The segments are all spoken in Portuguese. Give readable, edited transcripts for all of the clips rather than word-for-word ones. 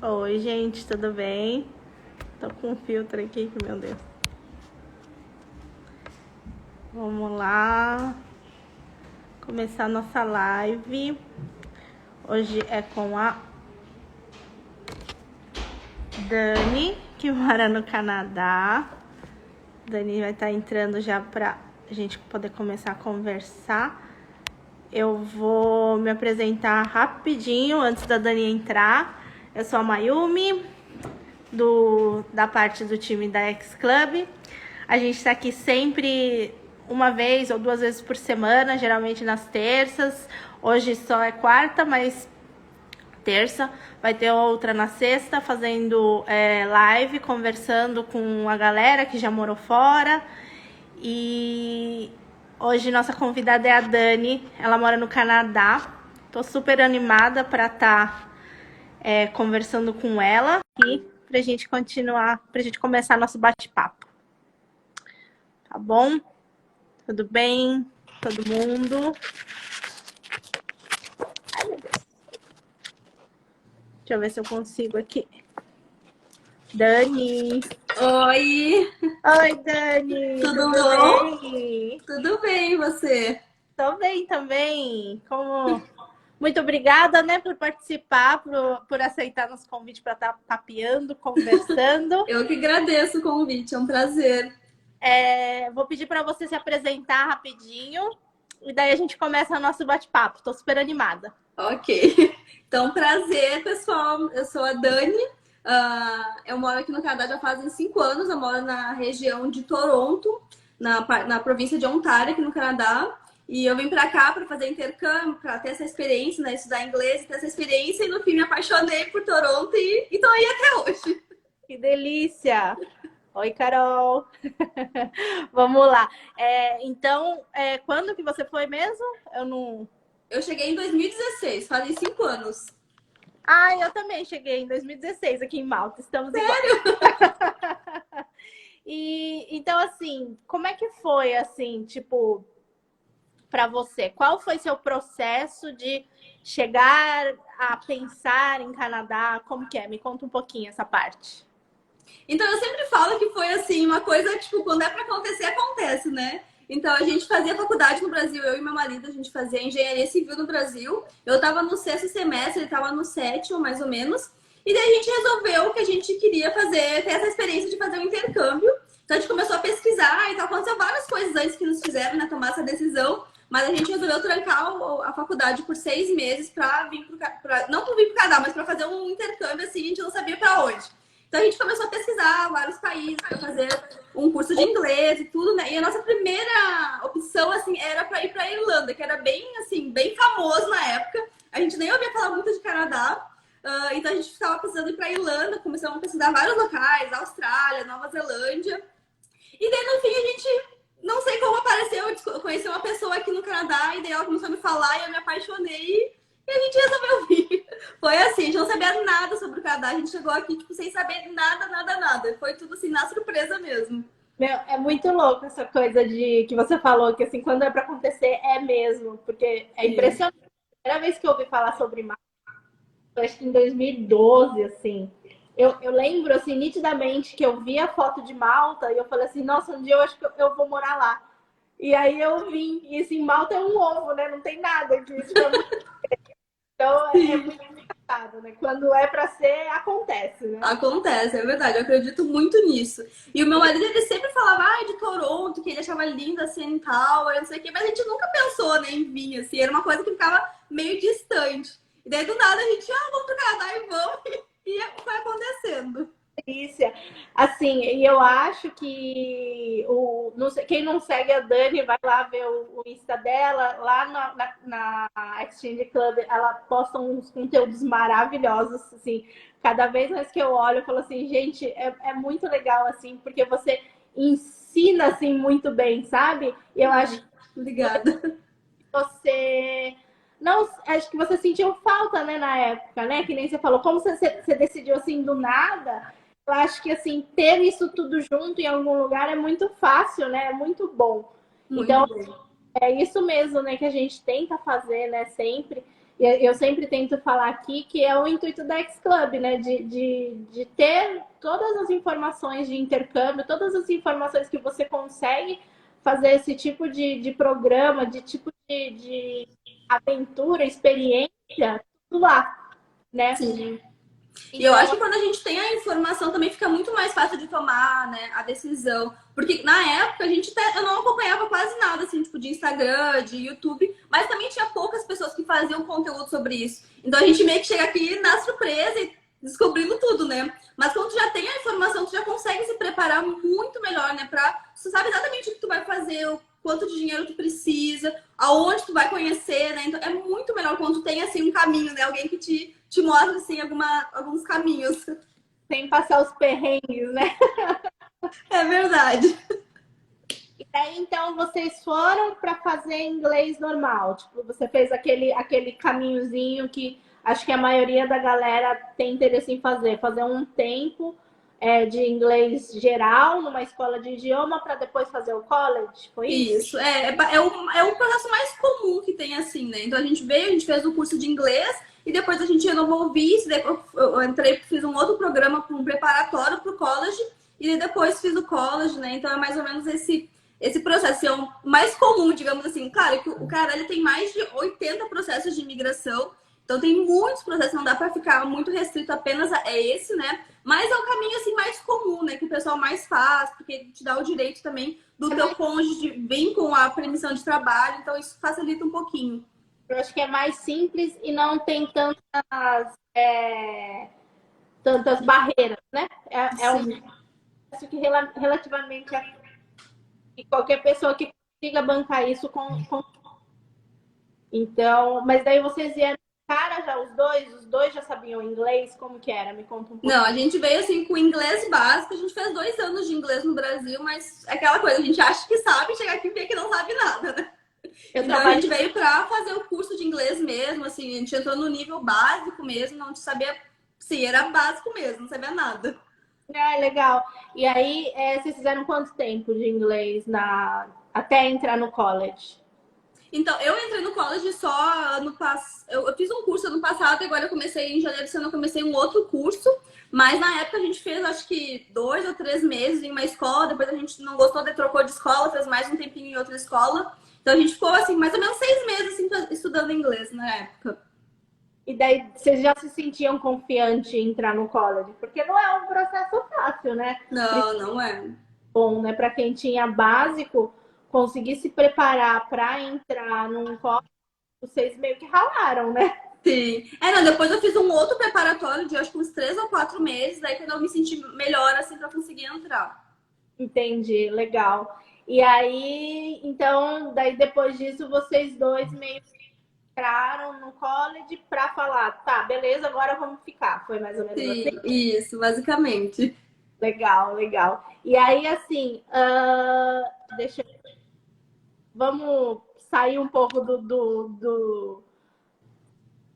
Oi, gente, tudo bem? Tô com um filtro aqui, que meu Deus. Vamos lá. Começar nossa live. Hoje é com a Dani, que mora no Canadá. Dani vai estar entrando já pra gente poder começar a conversar. Eu vou me apresentar rapidinho antes da Dani entrar. Eu sou a Mayumi, da parte do time da X Club. A gente está aqui sempre uma vez ou duas vezes por semana, geralmente nas terças. Hoje só é quarta, mas terça. Vai ter outra na sexta, fazendo live, conversando com a galera que já morou fora. E hoje nossa convidada é a Dani, ela mora no Canadá. Tô super animada para estar conversando com ela e pra gente continuar, pra gente começar nosso bate-papo. Tá bom? Tudo bem? Todo mundo? Ai, meu Deus. Deixa eu ver se eu consigo aqui. Dani! Oi! Oi, Dani! Tudo Tudo bom? bem? Tudo bem, e você? Tô bem também. Muito obrigada, né, por participar, por aceitar nosso convite para estar papeando, conversando. Eu que agradeço o convite, é um prazer. Vou pedir para você se apresentar rapidinho e daí a gente começa o nosso bate-papo. Tô super animada. Ok. Então, prazer, pessoal. Eu sou a Dani. Eu moro aqui no Canadá já fazem 5 anos. Eu moro na região de Toronto, na província de Ontário, aqui no Canadá. E eu vim para cá para fazer intercâmbio, para ter essa experiência, né? Estudar inglês, ter essa experiência. E no fim me apaixonei por Toronto e tô aí até hoje. Que delícia! Oi, Carol! Vamos lá. Então, quando que você foi mesmo? Eu não... Eu cheguei em 2016, fazem 5 anos. Ah, eu também cheguei em 2016 aqui em Malta. Estamos iguais. E então, assim, como é que foi, assim, tipo, para você? Qual foi seu processo de chegar a pensar em Canadá? Como que é? Me conta um pouquinho essa parte. Então eu sempre falo que foi assim, uma coisa, tipo, quando é pra acontecer, acontece, né? Então a gente fazia faculdade no Brasil, eu e meu marido, a gente fazia engenharia civil no Brasil. Eu tava no sexto semestre, ele tava no sétimo, mais ou menos. E daí a gente resolveu que a gente queria fazer, ter essa experiência de fazer um intercâmbio. Então a gente começou a pesquisar, então aconteceu várias coisas antes que nos fizeram, né, tomar essa decisão. Mas a gente resolveu trancar a faculdade por 6 meses para vir não para vir para o Canadá, mas para fazer um intercâmbio assim, a gente não sabia para onde. Então a gente começou a pesquisar vários países para fazer um curso de inglês e tudo, né? E a nossa primeira opção assim era para ir para Irlanda, que era bem assim, bem famoso na época. A gente nem ouvia falar muito de Canadá. Então a gente estava precisando ir para Irlanda, começamos a pesquisar vários locais, Austrália, Nova Zelândia. E daí no fim a gente, não sei como apareceu, eu conheci uma pessoa aqui no Canadá e daí ela começou a me falar e eu me apaixonei e a gente resolveu vir. Foi assim, a gente não sabia nada sobre o Canadá, a gente chegou aqui tipo sem saber nada, nada, nada. Foi tudo assim na surpresa mesmo. Meu, é muito louco essa coisa de que você falou, que assim, quando é para acontecer, é mesmo. Porque é Sim. impressionante. A primeira vez que eu ouvi falar sobre Malta, acho que em 2012, assim. Eu lembro, assim, nitidamente que eu vi a foto de Malta e eu falei assim, nossa, um dia eu acho que eu vou morar lá. E aí eu vim, e assim, Malta é um ovo, né? Não tem nada aqui. Tipo, então é Sim. muito complicado, né? Quando é para ser, acontece, né? Acontece, é verdade, eu acredito muito nisso. E o meu marido, ele sempre falava, de Toronto, que ele achava linda a CN Tower, não sei o quê, mas a gente nunca pensou, né, em vir, assim, era uma coisa que ficava meio distante. E daí, do nada, a gente, vamos pro Canadá e vamos, e foi acontecendo. Delícia. Assim, e eu acho que quem não segue a Dani vai lá ver o Insta dela, lá na Exchange Club, ela posta uns conteúdos maravilhosos, assim, cada vez mais que eu olho, eu falo assim, gente, é muito legal, assim, porque você ensina, assim, muito bem, sabe? E eu acho que Obrigada. você... Não, acho que você sentiu falta, né, na época, né? Que nem você falou, como você decidiu, assim, do nada... Eu acho que, assim, ter isso tudo junto em algum lugar é muito fácil, né? É muito bom. Muito Então, bom. é isso mesmo, né, que a gente tenta fazer, né, sempre. E eu sempre tento falar aqui que é o intuito da X-Club, né? De ter todas as informações de intercâmbio, todas as informações que você consegue fazer esse tipo de programa, de tipo de aventura, experiência, tudo lá, né? Sim. E eu acho Então, que quando a gente tem a informação também fica muito mais fácil de tomar, né, a decisão. Porque na época eu não acompanhava quase nada, assim, tipo, de Instagram, de YouTube, mas também tinha poucas pessoas que faziam conteúdo sobre isso. Então a gente meio que chega aqui na surpresa e descobrindo tudo, né? Mas quando tu já tem a informação, tu já consegue se preparar muito melhor, né? Tu sabe exatamente o que tu vai fazer, o quanto de dinheiro tu precisa, aonde tu vai conhecer, né? Então é muito melhor quando tu tem, assim, um caminho, né? Alguém que te mostra, assim, alguns caminhos. sem passar os perrengues, né? É verdade. E aí, então, vocês foram para fazer inglês normal. Tipo, você fez aquele caminhozinho que acho que a maioria da galera tem interesse em fazer. Fazer um tempo de inglês geral numa escola de idioma para depois fazer o college, foi isso? Isso, é o processo mais comum que tem assim, né? Então a gente veio, a gente fez o curso de inglês e depois a gente renovou o visto, depois eu entrei, fiz um outro programa com um preparatório para o college e depois fiz o college, né? Então é mais ou menos esse processo, é o mais comum, digamos assim. Claro que o Canadá ele tem mais de 80 processos de imigração, então tem muitos processos, não dá para ficar muito restrito apenas a esse, né? Mas é o caminho assim mais comum, né? Que o pessoal mais faz, porque te dá o direito também do teu cônjuge de vir com a permissão de trabalho, então isso facilita um pouquinho. Eu acho que é mais simples e não tem tantas barreiras, né? É um Sim. processo que relativamente e qualquer pessoa que consiga bancar isso com. Então, mas daí vocês vieram cara já, os dois já sabiam inglês, como que era? Me conta um Não, pouquinho. a gente veio assim com inglês básico, a gente fez 2 anos de inglês no Brasil, mas é aquela coisa, a gente acha que sabe, chega aqui e vê que não sabe nada, né? Eu Então a trabalhei. gente veio para fazer o curso de inglês mesmo, assim, a gente entrou no nível básico mesmo, não sabia, sim, era básico mesmo, não sabia nada. Legal. E aí, vocês fizeram quanto tempo de inglês até entrar no college? Então, eu entrei no college só ano passado. Eu fiz um curso ano passado e agora eu comecei, em janeiro desse ano, eu comecei um outro curso. Mas na época a gente fez, acho que 2 ou 3 meses em uma escola. Depois a gente não gostou, trocou de escola, fez mais um tempinho em outra escola. Então a gente ficou, assim, mais ou menos 6 meses assim, estudando inglês na época. E daí, vocês já se sentiam confiantes em entrar no college? Porque não é um processo fácil, né? Não, não é. Bom, né? Para quem tinha básico, conseguir se preparar para entrar num college, vocês meio que ralaram, né? Sim. Não, depois eu fiz um outro preparatório de acho que uns 3 ou 4 meses, daí quando eu me senti melhor, assim, pra conseguir entrar. Entendi, legal. E aí, então, daí depois disso, vocês dois meio que entraram no college para falar, tá, beleza, agora vamos ficar. Foi mais ou menos assim? Sim, isso, basicamente. Legal, legal. E aí, assim, vamos sair um pouco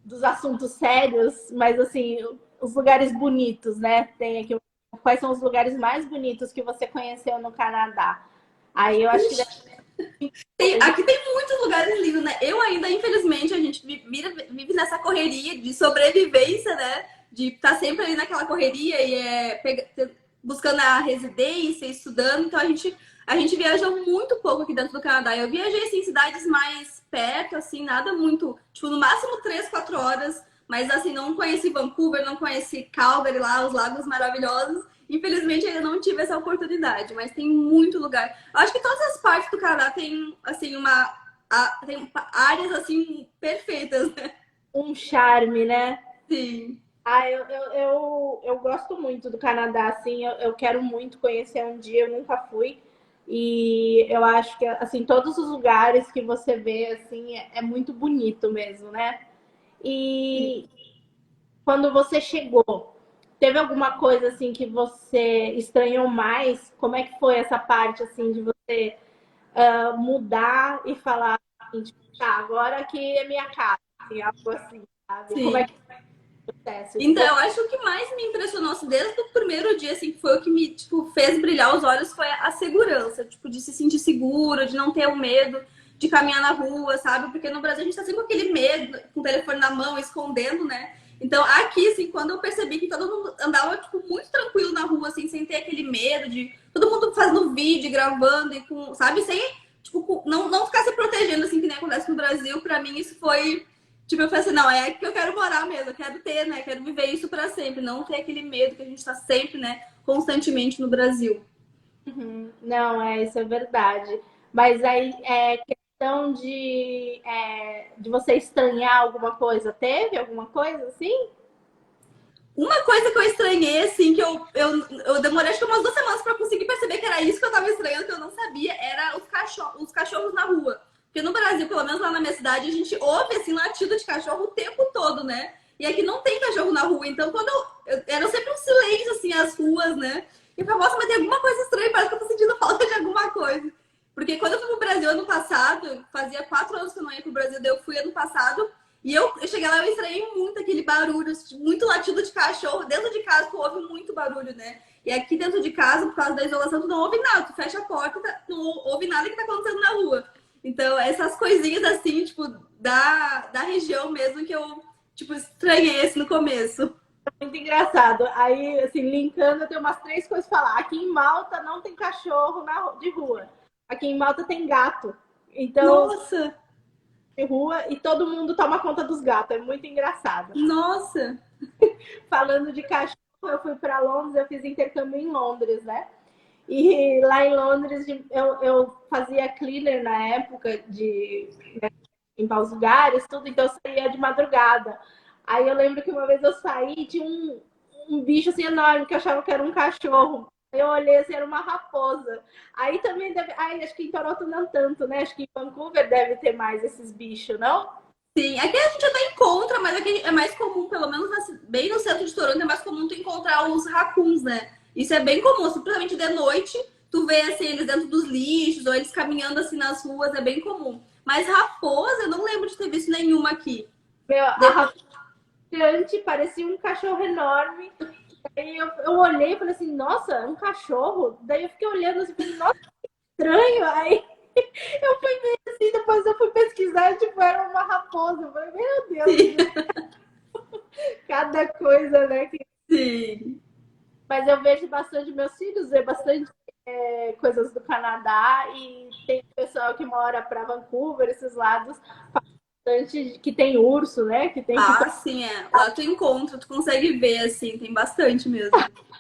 dos assuntos sérios, mas assim, os lugares bonitos, né? Tem aqui quais são os lugares mais bonitos que você conheceu no Canadá? Aí eu acho que Aqui tem muitos lugares lindos, né? Eu ainda, infelizmente, a gente vive nessa correria de sobrevivência, né? De estar sempre ali naquela correria e buscando a residência, estudando. Então a gente viaja muito pouco aqui dentro do Canadá. Eu viajei assim, em cidades mais perto, assim, nada muito, tipo, no máximo 3, 4 horas. Mas assim, não conheci Vancouver, não conheci Calgary lá, os lagos maravilhosos. Infelizmente, ainda não tive essa oportunidade, mas tem muito lugar. Eu acho que todas as partes do Canadá tem, assim, tem áreas, assim, perfeitas, né? um charme, né? Sim. Eu gosto muito do Canadá, assim, eu quero muito conhecer um dia, eu nunca fui. E eu acho que, assim, todos os lugares que você vê, assim, é muito bonito mesmo, né? E quando você chegou, teve alguma coisa, assim, que você estranhou mais? Como é que foi essa parte, assim, de você mudar e falar, assim, tipo, tá, agora aqui é minha casa, assim, algo assim, sabe? Como é Sim. que foi o processo? Então, eu acho que o que mais me impressionou, assim, desde o primeiro dia, assim, que foi o que me, tipo, fez brilhar os olhos, foi a segurança, tipo, de se sentir seguro, de não ter o medo. de caminhar na rua, sabe? Porque no Brasil a gente tá sempre com aquele medo, com o telefone na mão, escondendo, né? Então, aqui, assim, quando eu percebi que todo mundo andava, tipo, muito tranquilo na rua, assim, sem ter aquele medo de... Todo mundo fazendo vídeo, gravando e com... Sabe? Sem, tipo, não ficar se protegendo, assim, que nem acontece no Brasil. Pra mim, isso foi... Tipo, eu falei assim, não, é aqui que eu quero morar mesmo. Eu quero ter, né? Quero viver isso pra sempre. Não ter aquele medo que a gente tá sempre, né? Constantemente no Brasil. Não, isso é verdade. Mas aí, questão de você estranhar alguma coisa, teve alguma coisa assim? Uma coisa que eu estranhei, assim, que eu demorei acho que umas 2 semanas pra conseguir perceber que era isso que eu tava estranhando, que eu não sabia, era os cachorros na rua. Porque no Brasil, pelo menos lá na minha cidade, a gente ouve, assim, latido de cachorro o tempo todo, né? E aqui não tem cachorro na rua. Então, quando era sempre um silêncio, assim, as ruas, né? E eu falei, nossa, mas tem alguma coisa estranha, parece que eu tô sentindo falta de alguma coisa. Porque quando eu fui pro Brasil ano passado, fazia 4 anos que eu não ia pro Brasil, daí eu fui ano passado, e eu cheguei lá, eu estranhei muito aquele barulho, muito latido de cachorro. Dentro de casa, tu ouve muito barulho, né? E aqui dentro de casa, por causa da isolação, tu não ouve nada. Tu fecha a porta, não ouve nada que tá acontecendo na rua. Então, essas coisinhas assim, tipo, da região mesmo que eu, tipo, estranhei esse no começo. Muito engraçado. Aí, assim, linkando, eu tenho umas 3 coisas pra falar. Aqui em Malta não tem cachorro de rua. Aqui em Malta tem gato. Então, Nossa! de rua e todo mundo toma conta dos gatos. É muito engraçado. Nossa! Falando de cachorro, eu fui para Londres, eu fiz intercâmbio em Londres, né? E lá em Londres eu fazia cleaner na época né, limpar os lugares, tudo, então eu saía de madrugada. Aí eu lembro que uma vez eu saí e tinha um bicho assim enorme que eu achava que era um cachorro. Eu olhei assim, era uma raposa. Aí também deve. Aí acho que em Toronto não tanto, né? Acho que em Vancouver deve ter mais esses bichos, não? Sim, aqui a gente até encontra, mas aqui é mais comum, pelo menos bem no centro de Toronto, é mais comum tu encontrar os raccoons, né? Isso é bem comum, simplesmente de noite, tu vê assim, eles dentro dos lixos, ou eles caminhando assim nas ruas, é bem comum. Mas raposa, eu não lembro de ter visto nenhuma aqui. Meu, a raposa gigante, parecia um cachorro enorme. Aí eu olhei e falei assim, nossa, um cachorro? Daí eu fiquei olhando assim, falei, nossa, que estranho. Aí eu fui ver assim, depois eu fui pesquisar, tipo, era uma raposa. Eu falei, meu Deus, cada coisa, né? Sim. Mas eu vejo bastante meus filhos, ver bastante coisas do Canadá e tem pessoal que mora para Vancouver, esses lados, bastante que tem urso, né? Que tem Ah, sim, é. Lá tu encontra, tu consegue ver, assim, tem bastante mesmo.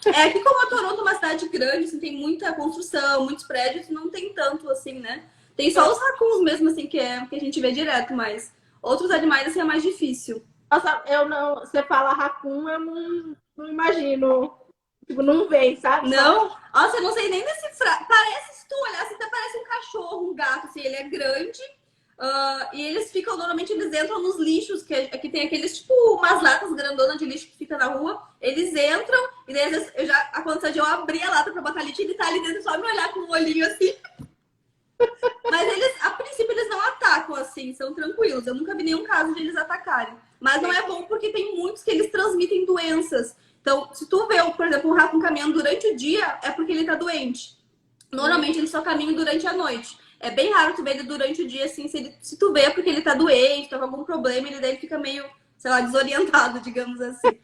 É, aqui como a Toronto é uma cidade grande, assim, tem muita construção, muitos prédios, não tem tanto, assim, né? Tem só os raccoons mesmo, assim, que a gente vê direto, mas outros animais, assim, é mais difícil. Nossa, eu não. Você fala raccoon, eu não imagino. Tipo, não vem, sabe? Não? Nossa, eu não sei nem decifrar. Parece, se tu olhar, assim, até parece um cachorro, um gato, assim, ele é grande. E eles ficam, normalmente eles entram nos lixos, que aqui tem aqueles, tipo, umas latas grandonas de lixo que fica na rua. Eles entram, e daí às vezes já aconteceu de eu abrir a lata pra botar lixo e ele tá ali dentro só me olhar com um olhinho assim. Mas eles, a princípio, eles não atacam, assim, são tranquilos. Eu nunca vi nenhum caso de eles atacarem. Mas não é bom porque tem muitos que eles transmitem doenças. Então, se tu vê, por exemplo, um rato caminhando durante o dia, é porque ele tá doente. Normalmente eles só caminham durante a noite. É bem raro tu ver ele durante o dia, assim, se tu vê é porque ele tá doente, tá com algum problema, ele daí fica meio, sei lá, desorientado, digamos assim.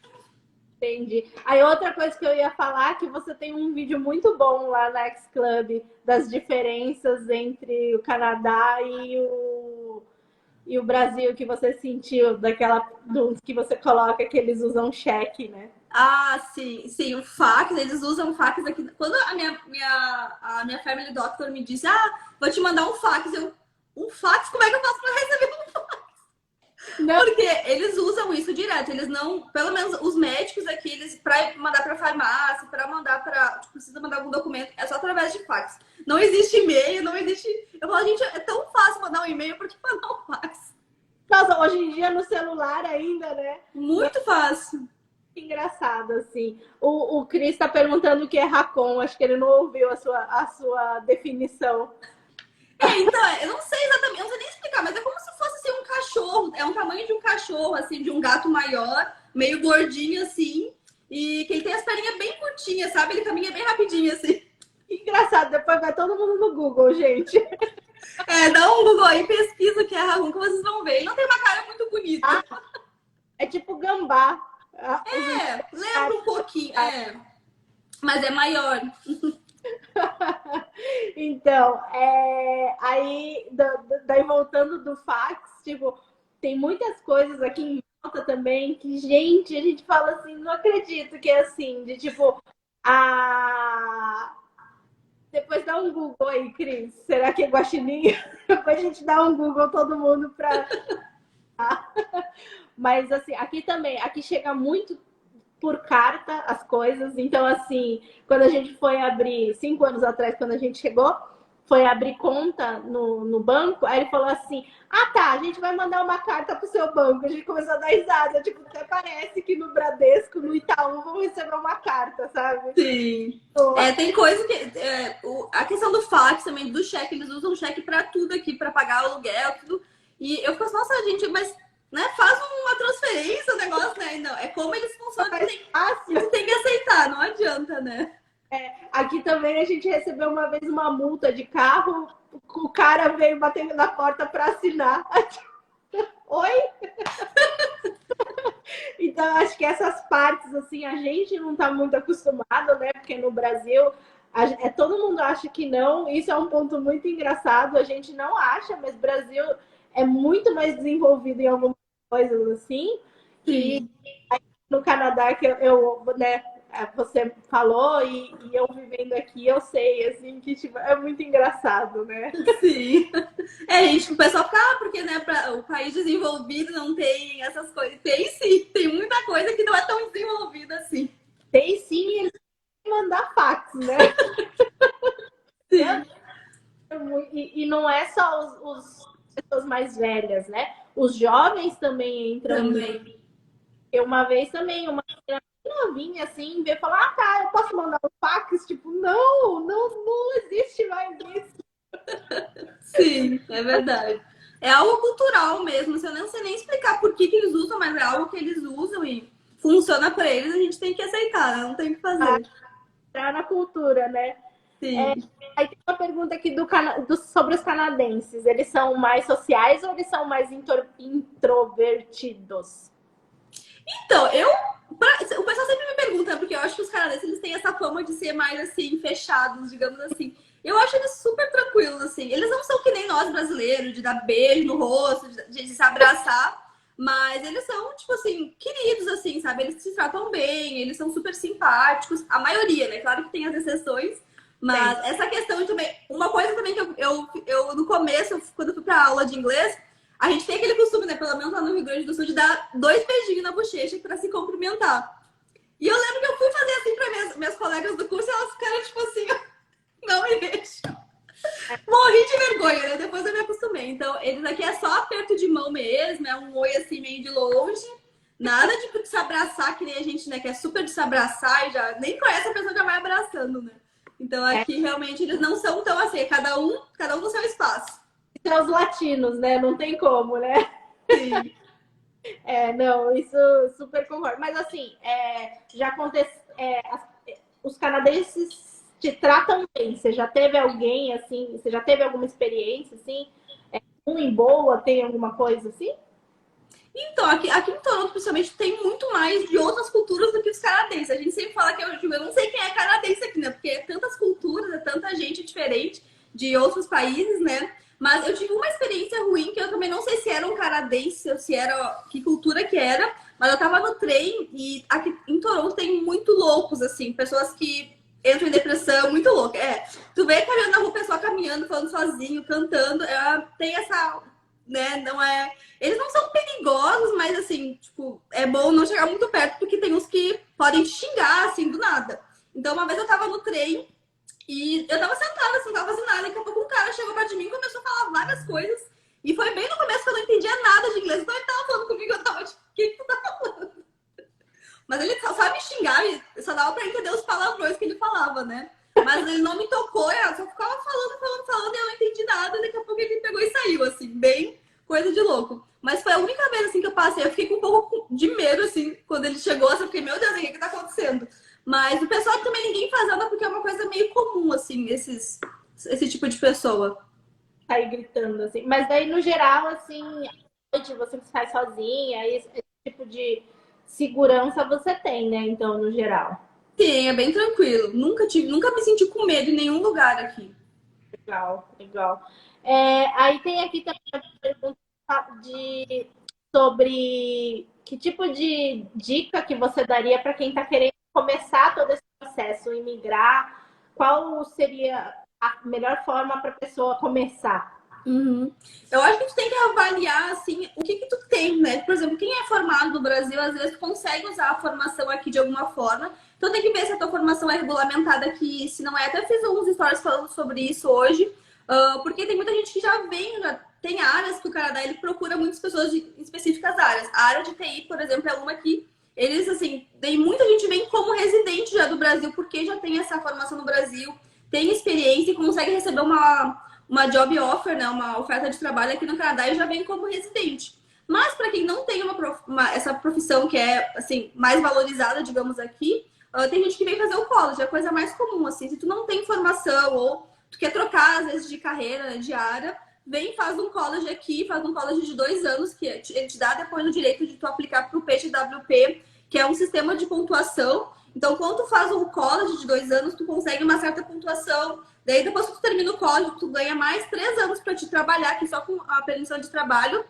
Entendi. Aí outra coisa que eu ia falar é que você tem um vídeo muito bom lá na X Club das diferenças entre o Canadá e o Brasil que você sentiu, dos que você coloca que eles usam cheque, né? Ah, sim, sim, o fax, eles usam fax aqui. Quando a minha family doctor me disse, vou te mandar um fax, um fax? Como é que eu faço pra receber um fax? Não. Porque eles usam isso direto, eles não, pelo menos os médicos aqui, eles, pra mandar pra farmácia, pra mandar pra, tipo, precisa mandar algum documento, é só através de fax. Não existe e-mail, não existe. Eu falo, gente, é tão fácil mandar um e-mail, por que mandar um fax? Nossa, hoje em dia no celular ainda, né? Muito fácil. Engraçado, assim. O Cris tá perguntando o que é racon, acho que ele não ouviu a sua definição. Então, eu não sei exatamente, eu não sei nem explicar, mas é como se fosse assim, um cachorro, é um tamanho de um cachorro, assim, de um gato maior, meio gordinho, assim, e que ele tem as perninhas bem curtinhas, sabe? Ele caminha bem rapidinho, assim. Engraçado, depois vai todo mundo no Google, gente. Dá um Google aí, pesquisa que é raccoon que vocês vão ver. Ele não tem uma cara muito bonita. É tipo gambá. Lembra um pouquinho, mas é maior. Então, aí, daí voltando do fax, tipo, tem muitas coisas aqui em volta também que, gente, a gente fala assim, não acredito que é assim, de tipo, a... Depois dá um Google aí, Cris. Será que é guaxinim? Depois a gente dá um Google todo mundo pra... Mas assim, aqui também, aqui chega muito por carta as coisas. Então, assim, quando a gente foi abrir, 5 anos atrás, quando a gente chegou, foi abrir conta no banco, aí ele falou assim, ah tá, a gente vai mandar uma carta pro seu banco. A gente começou a dar risada, tipo, até parece que no Bradesco, no Itaú, vão receber uma carta, sabe? Sim. Tem coisa que... a questão do fax também, do cheque, eles usam cheque pra tudo aqui, pra pagar o aluguel, tudo. E eu fico assim, nossa, gente, mas... Né, faz uma transferência, o negócio, né? Não, é como eles funcionam, você tem que aceitar, não adianta, né? Aqui também a gente recebeu uma vez uma multa de carro, o cara veio batendo na porta para assinar. Oi? Então, acho que essas partes, assim, a gente não está muito acostumado, né? Porque no Brasil, todo mundo acha que não. Isso é um ponto muito engraçado. A gente não acha, mas o Brasil é muito mais desenvolvido em algumas coisas assim. Sim. E no Canadá, que né, você falou e eu vivendo aqui, eu sei, assim, que tipo, é muito engraçado, né? Sim. Gente, o pessoal fica, porque né, o país desenvolvido não tem essas coisas. Tem sim, tem muita coisa que não é tão desenvolvida assim. Tem sim, eles têm que mandar fax, né? Sim. E não é só os pessoas mais velhas, né? Os jovens também entram. Também. Eu uma vez também, uma novinha assim, veio falar, ah tá, eu posso mandar um fax? Tipo, não existe mais isso. Sim, é verdade. É algo cultural mesmo. Eu não sei nem explicar por que eles usam, mas é algo que eles usam e funciona para eles, a gente tem que aceitar, não tem o que fazer. Entrar na cultura, né? Sim. Aí tem uma pergunta aqui sobre os canadenses. Eles são mais sociais ou eles são mais introvertidos? Então, o pessoal sempre me pergunta, porque eu acho que os canadenses eles têm essa fama de ser mais assim, fechados, digamos assim. Eu acho eles super tranquilos, assim. Eles não são que nem nós brasileiros, de dar beijo no rosto, de se abraçar. Mas eles são, tipo assim, queridos, assim, sabe? Eles se tratam bem, eles são super simpáticos. A maioria, né? Claro que tem as exceções. Mas essa questão também... Uma coisa também que eu no começo, quando eu fui pra aula de inglês, a gente tem aquele costume, né? Pelo menos lá no Rio Grande do Sul, de dar 2 beijinhos na bochecha pra se cumprimentar. E eu lembro que eu fui fazer assim pra minhas colegas do curso e elas ficaram, tipo assim, não me deixam. Morri de vergonha, né? Depois eu me acostumei. Então, eles aqui é só aperto de mão mesmo, é um oi assim meio de longe. Nada tipo de se abraçar, que nem a gente, né? Que é super de se abraçar e já nem conhece a pessoa, já vai abraçando, né? Então aqui realmente eles não são tão assim, cada um no seu espaço. São os latinos, né? Não tem como, né? Sim. Não, isso super concordo. Mas assim, já acontece. Os canadenses te tratam bem. Você já teve alguém assim? Você já teve alguma experiência assim? Em boa, tem alguma coisa assim? Então, aqui em Toronto, principalmente, tem muito mais de outras culturas do que os canadenses. A gente sempre fala que eu não sei quem é canadense aqui, né? Porque é tantas culturas, é tanta gente diferente de outros países, né? Mas eu tive uma experiência ruim, que eu também não sei se era um canadense ou se era... Que cultura que era. Mas eu tava no trem e aqui em Toronto tem muito loucos, assim. Pessoas que entram em depressão, muito louca. Tu vê caminhando na rua, pessoa caminhando, falando sozinho, cantando. Tem essa... Né? Não é... Eles não são perigosos, mas assim, tipo, é bom não chegar muito perto, porque tem uns que podem te xingar, assim, do nada. Então, uma vez eu tava no trem e eu tava sentada, assim, não tava fazendo nada. Daqui a pouco um cara chegou perto de mim e começou a falar várias coisas. E foi bem no começo que eu não entendia nada de inglês. Então ele tava falando comigo, eu tava tipo, o que tu tá falando? Mas ele só sabe xingar e só dava pra entender os palavrões que ele falava, né? Mas ele não me tocou, eu só ficava falando e eu não entendi nada. Daqui a pouco ele pegou e saiu, assim, bem coisa de louco. Mas foi a única vez, assim, que eu passei. Eu fiquei com um pouco de medo, assim, quando ele chegou. Assim, eu fiquei, meu Deus, o que tá acontecendo? Mas o pessoal também ninguém faz nada porque é uma coisa meio comum, assim, esse tipo de pessoa. sair gritando, assim. Mas daí, no geral, assim, à noite você sai sozinha, esse tipo de segurança você tem, né? Então, no geral. Sim, é bem tranquilo. Nunca me senti com medo em nenhum lugar aqui. Legal, legal. Aí tem aqui também a pergunta de, sobre que tipo de dica que você daria para quem está querendo começar todo esse processo, imigrar? Qual seria a melhor forma para a pessoa começar? Uhum. Eu acho que tu tem que avaliar assim o que tu tem, né? Por exemplo, quem é formado no Brasil, às vezes consegue usar a formação aqui de alguma forma. Então tem que ver se a tua formação é regulamentada aqui, se não é. Até fiz alguns stories falando sobre isso hoje, porque tem muita gente que já vem, já tem áreas que o Canadá ele procura muitas pessoas de específicas áreas. A área de TI, por exemplo, é uma que eles assim, tem muita gente vem como residente já do Brasil, porque já tem essa formação no Brasil, tem experiência e consegue receber uma job offer, né, uma oferta de trabalho aqui no Canadá e já vem como residente. Mas para quem não tem essa profissão que é assim mais valorizada, digamos aqui, tem gente que vem fazer o college, é a coisa mais comum. Assim, se tu não tem formação ou tu quer trocar às vezes de carreira, né, de área, vem faz um college aqui, faz um college de 2 anos que ele te dá depois o direito de tu aplicar para o PTWP, que é um sistema de pontuação. Então, quando tu faz um college de 2 anos, tu consegue uma certa pontuação. Daí, depois que tu termina o college, tu ganha mais 3 anos para te trabalhar aqui só com a permissão de trabalho.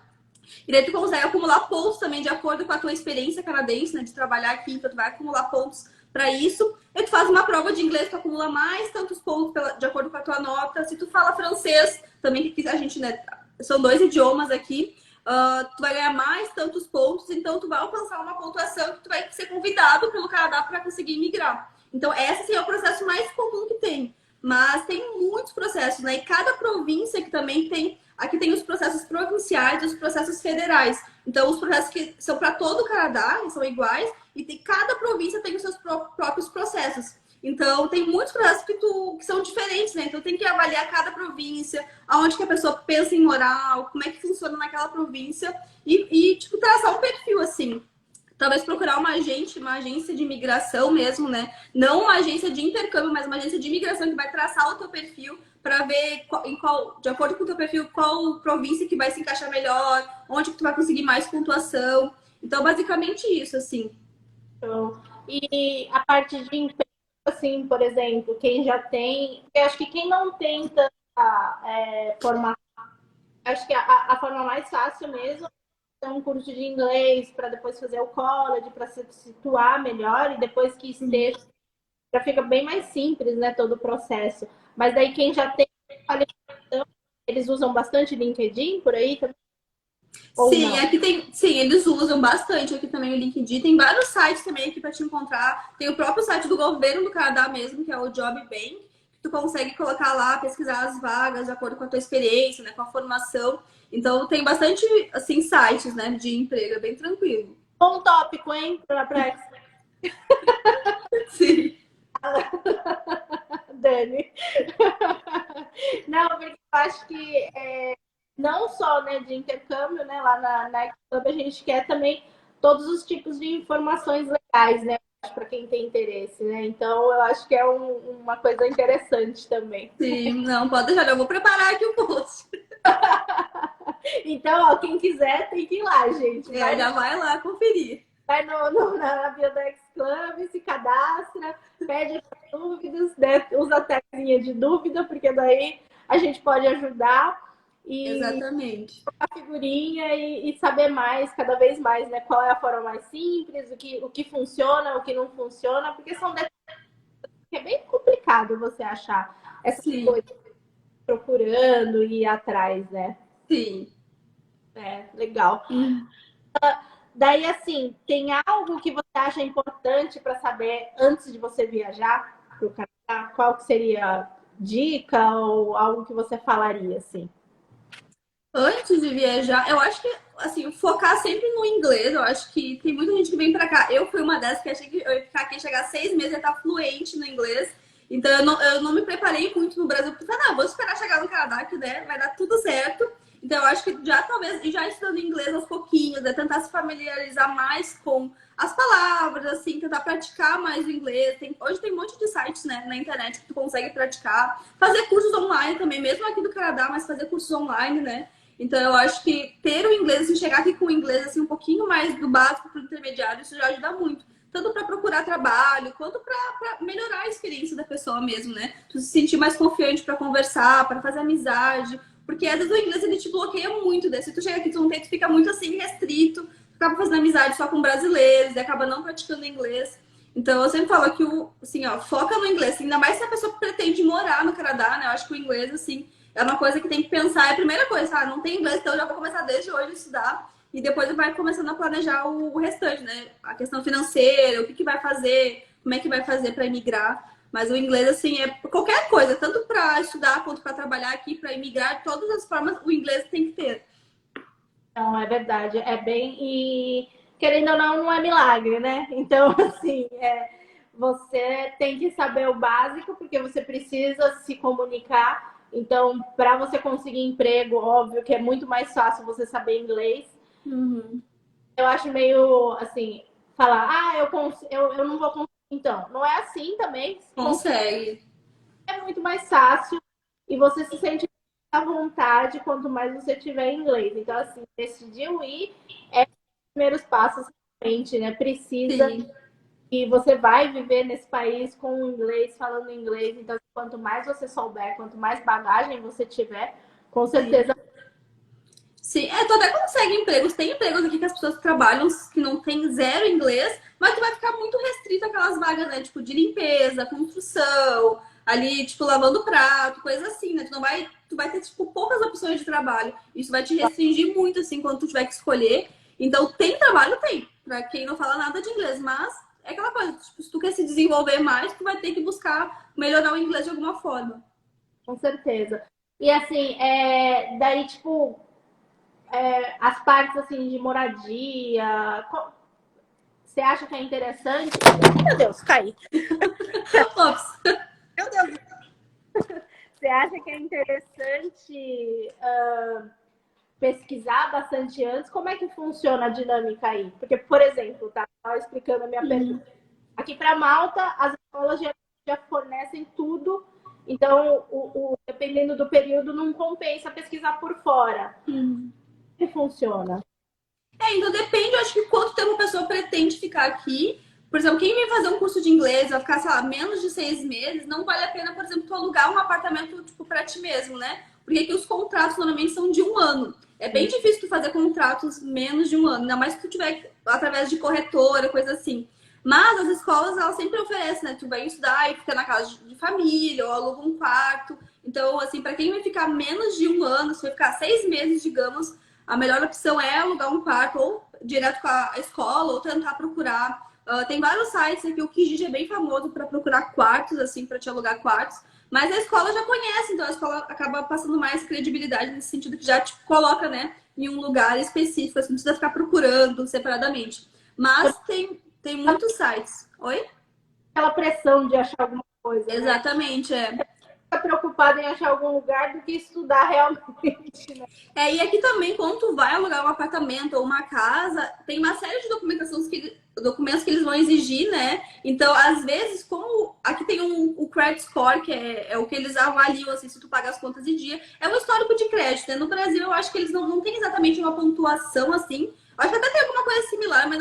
E daí tu consegue acumular pontos também de acordo com a tua experiência canadense, né? De trabalhar aqui, então tu vai acumular pontos para isso. E tu faz uma prova de inglês, tu acumula mais tantos pontos de acordo com a tua nota. Se tu fala francês, também que a gente, né? São 2 idiomas aqui. Tu vai ganhar mais tantos pontos, então tu vai alcançar uma pontuação que tu vai ser convidado pelo Canadá para conseguir imigrar. Então, esse sim, é o processo mais comum que tem. Mas tem muitos processos, né? E cada província que também tem. Aqui tem os processos provinciais e os processos federais. Então, os processos que são para todo o Canadá, são iguais, e cada província tem os seus próprios processos. Então, tem muitos processos que são diferentes, né? Então, tem que avaliar cada província, aonde que a pessoa pensa em morar, como é que funciona naquela província, tipo, traçar um perfil, assim. Talvez procurar uma agência de imigração mesmo, né? Não uma agência de intercâmbio, mas uma agência de imigração que vai traçar o teu perfil para ver de acordo com o teu perfil, qual província que vai se encaixar melhor, onde que tu vai conseguir mais pontuação. Então, basicamente isso, assim. Então, e a parte de emprego, assim, por exemplo, quem já tem. Eu acho que quem não tem tanta formação, acho que a forma mais fácil mesmo é um curso de inglês para depois fazer o college, para se situar melhor e depois que esteja, já fica bem mais simples, né, todo o processo. Mas daí quem já tem qualificação, eles usam bastante LinkedIn por aí também? Sim, aqui tem. Sim, eles usam bastante aqui também o LinkedIn. Tem vários sites também aqui para te encontrar. Tem o próprio site do governo do Canadá mesmo, que é o Job Bank, que tu consegue colocar lá, pesquisar as vagas de acordo com a tua experiência, né, com a formação. Então tem bastante assim sites, né, de emprego, é bem tranquilo. Bom tópico, hein, para Sim. Dani. Não, porque eu acho que não só, né, de intercâmbio, né, lá na Xclub a gente quer também todos os tipos de informações legais, né, para quem tem interesse, né? Então eu acho que é uma coisa interessante também. Sim, não, pode deixar, eu vou preparar aqui o post. Então, ó, quem quiser tem que ir lá, gente. Já vai lá conferir. Vai na bio da Xclub, se cadastra, pede as dúvidas, né? Usa a tagzinha de dúvida, porque daí a gente pode ajudar e exatamente a figurinha e saber mais, cada vez mais, né? Qual é a forma mais simples, o que funciona, o que não funciona, porque são detalhes que é bem complicado você achar essas coisas procurando e ir atrás, né? Sim. Legal. Daí, assim, tem algo que você acha importante para saber antes de você viajar para o Canadá? Qual que seria dica ou algo que você falaria, assim? Antes de viajar, eu acho que, assim, focar sempre no inglês. Eu acho que tem muita gente que vem pra cá. Eu fui uma dessas que achei que eu ia ficar aqui, chegar 6 meses e estar fluente no inglês. Então, eu não me preparei muito no Brasil. Porque, não, vou esperar chegar no Canadá, que né, vai dar tudo certo. Então, eu acho que já talvez, e já estudando inglês aos pouquinhos, é tentar se familiarizar mais com as palavras, assim, tentar praticar mais o inglês. Hoje tem um monte de sites, né, na internet que tu consegue praticar. Fazer cursos online também, mesmo aqui do Canadá, mas fazer cursos online, né? Então, eu acho que ter o inglês, assim, chegar aqui com o inglês, assim, um pouquinho mais do básico para o intermediário, isso já ajuda muito. Tanto para procurar trabalho, quanto para melhorar a experiência da pessoa mesmo, né? Tu se sentir mais confiante para conversar, para fazer amizade. Porque às vezes o inglês ele te bloqueia muito, né? Se tu chega aqui, tu não tem, tu fica muito assim restrito, tu acaba fazendo amizade só com brasileiros, e acaba não praticando inglês. Então eu sempre falo que assim, ó, foca no inglês, ainda mais se a pessoa pretende morar no Canadá, né? Eu acho que o inglês, assim, é uma coisa que tem que pensar. É a primeira coisa, não tem inglês, então eu já vou começar desde hoje a estudar. E depois vai começando a planejar o restante, né? A questão financeira, o que vai fazer, como é que vai fazer para emigrar. Mas o inglês, assim, é qualquer coisa, tanto para estudar quanto para trabalhar aqui, para emigrar, de todas as formas, o inglês tem que ter. Não, é verdade. É bem. E querendo ou não, não é milagre, né? Então, assim, você tem que saber o básico, porque você precisa se comunicar. Então, para você conseguir emprego, óbvio que é muito mais fácil você saber inglês. Uhum. Eu acho meio assim, falar, eu não vou conseguir, então. Não é assim também. Consegue. É muito mais fácil e você se sente à vontade quanto mais você tiver inglês. Então, assim, decidiu ir, é os primeiros passos realmente, né? Precisa. Sim. E você vai viver nesse país com inglês, falando inglês. Então, quanto mais você souber, quanto mais bagagem você tiver, com certeza. Sim, tu até consegue empregos. Tem empregos aqui que as pessoas trabalham que não tem zero inglês, mas tu vai ficar muito restrito àquelas vagas, né? Tipo, de limpeza, construção, ali, tipo, lavando prato, coisa assim, né? Tu vai ter, tipo, poucas opções de trabalho. Isso vai te restringir muito, assim, quando tu tiver que escolher. Então, tem trabalho? Tem. Pra quem não fala nada de inglês, mas é aquela coisa, tipo, se tu quer se desenvolver mais, tu vai ter que buscar melhorar o inglês de alguma forma. Com certeza. E assim, daí, tipo, as partes assim de moradia, você acha que é interessante? Meu Deus, caí. Ops. Meu Deus. Você acha que é interessante pesquisar bastante antes? Como é que funciona a dinâmica aí? Porque, por exemplo, tá explicando a minha pergunta. Aqui para Malta, as escolas já fornecem tudo, então, dependendo do período, não compensa pesquisar por fora. Como que funciona? Então depende, eu acho que quanto tempo a pessoa pretende ficar aqui. Por exemplo, quem vem fazer um curso de inglês, vai ficar, sei lá, menos de 6 meses, não vale a pena, por exemplo, tu alugar um apartamento, tipo, pra ti mesmo, né? Porque aqui os contratos normalmente são de 1 ano. É bem difícil tu fazer contratos menos de 1 ano, ainda mais se tu tiver através de corretora, coisa assim. Mas as escolas, elas sempre oferecem, né? Tu vai estudar e fica na casa de família, ou aluga um quarto. Então, assim, para quem vai ficar menos de 1 ano, se vai ficar 6 meses, digamos, a melhor opção é alugar um quarto ou direto com a escola ou tentar procurar. Tem vários sites aqui, o Kijiji é bem famoso para procurar quartos, assim, para te alugar quartos. Mas a escola já conhece, então a escola acaba passando mais credibilidade nesse sentido que já te coloca, né, em um lugar específico, assim, não precisa ficar procurando separadamente. Mas tem muitos sites. Oi? Aquela pressão de achar alguma coisa, né? Exatamente, é. Fica preocupada em achar algum lugar do que estudar realmente, né? E aqui também, quando tu vai alugar um apartamento ou uma casa, tem uma série de documentos que eles vão exigir, né? Então, às vezes, como aqui tem o credit score, que é o que eles avaliam, assim, se tu paga as contas em dia, é um histórico de crédito, né? No Brasil, eu acho que eles não têm exatamente uma pontuação, assim. Acho que até tem alguma coisa similar, mas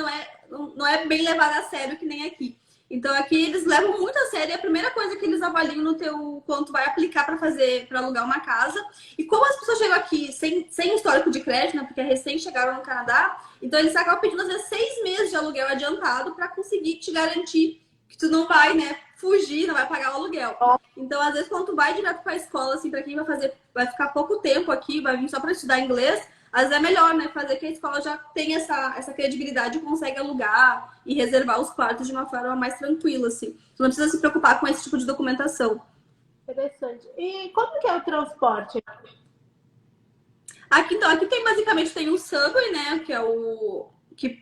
não é bem levado a sério que nem aqui. Então aqui eles levam muito a sério. É a primeira coisa que eles avaliam no teu quando tu vai aplicar para alugar uma casa. E como as pessoas chegam aqui sem histórico de crédito, né? Porque recém chegaram no Canadá, então eles acabam pedindo às vezes 6 meses de aluguel adiantado para conseguir te garantir que tu não vai, né, fugir, não vai pagar o aluguel. Então, às vezes, quando tu vai direto para a escola, assim, para quem vai ficar pouco tempo aqui, vai vir só para estudar inglês, às vezes é melhor, né? Fazer que a escola já tenha essa credibilidade e consegue alugar e reservar os quartos de uma forma mais tranquila, assim. Tu não precisa se preocupar com esse tipo de documentação. Interessante. E como que é o transporte? Aqui tem basicamente tem o Subway, né? Que é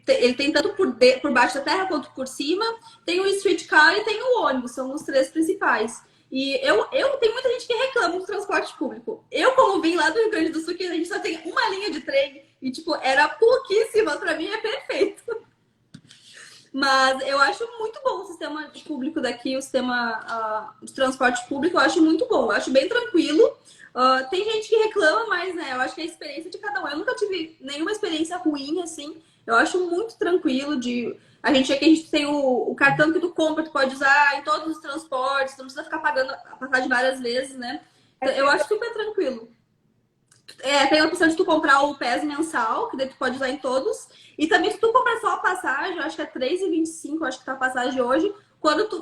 ele tem tanto por baixo da terra quanto por cima. Tem o streetcar e tem o ônibus, são os três principais. E eu tenho muita gente que reclama do transporte público. Eu, como vim lá do Rio Grande do Sul, que a gente só tem uma linha de trem e, tipo, era pouquíssima, pra mim é perfeito. Mas eu acho muito bom o sistema público daqui, o sistema de transporte público, eu acho muito bom. Eu acho bem tranquilo. Tem gente que reclama, mas né, eu acho que é a experiência de cada um. Eu nunca tive nenhuma experiência ruim, assim. Eu acho muito tranquilo de... A gente aqui, a gente tem o cartão que tu compra, tu pode usar em todos os transportes, tu não precisa ficar pagando a passagem várias vezes, né? Eu acho super tranquilo. Tem a opção de tu comprar o PES mensal, que daí tu pode usar em todos. E também se tu comprar só a passagem, eu acho que é R$3,25, acho que tá a passagem hoje.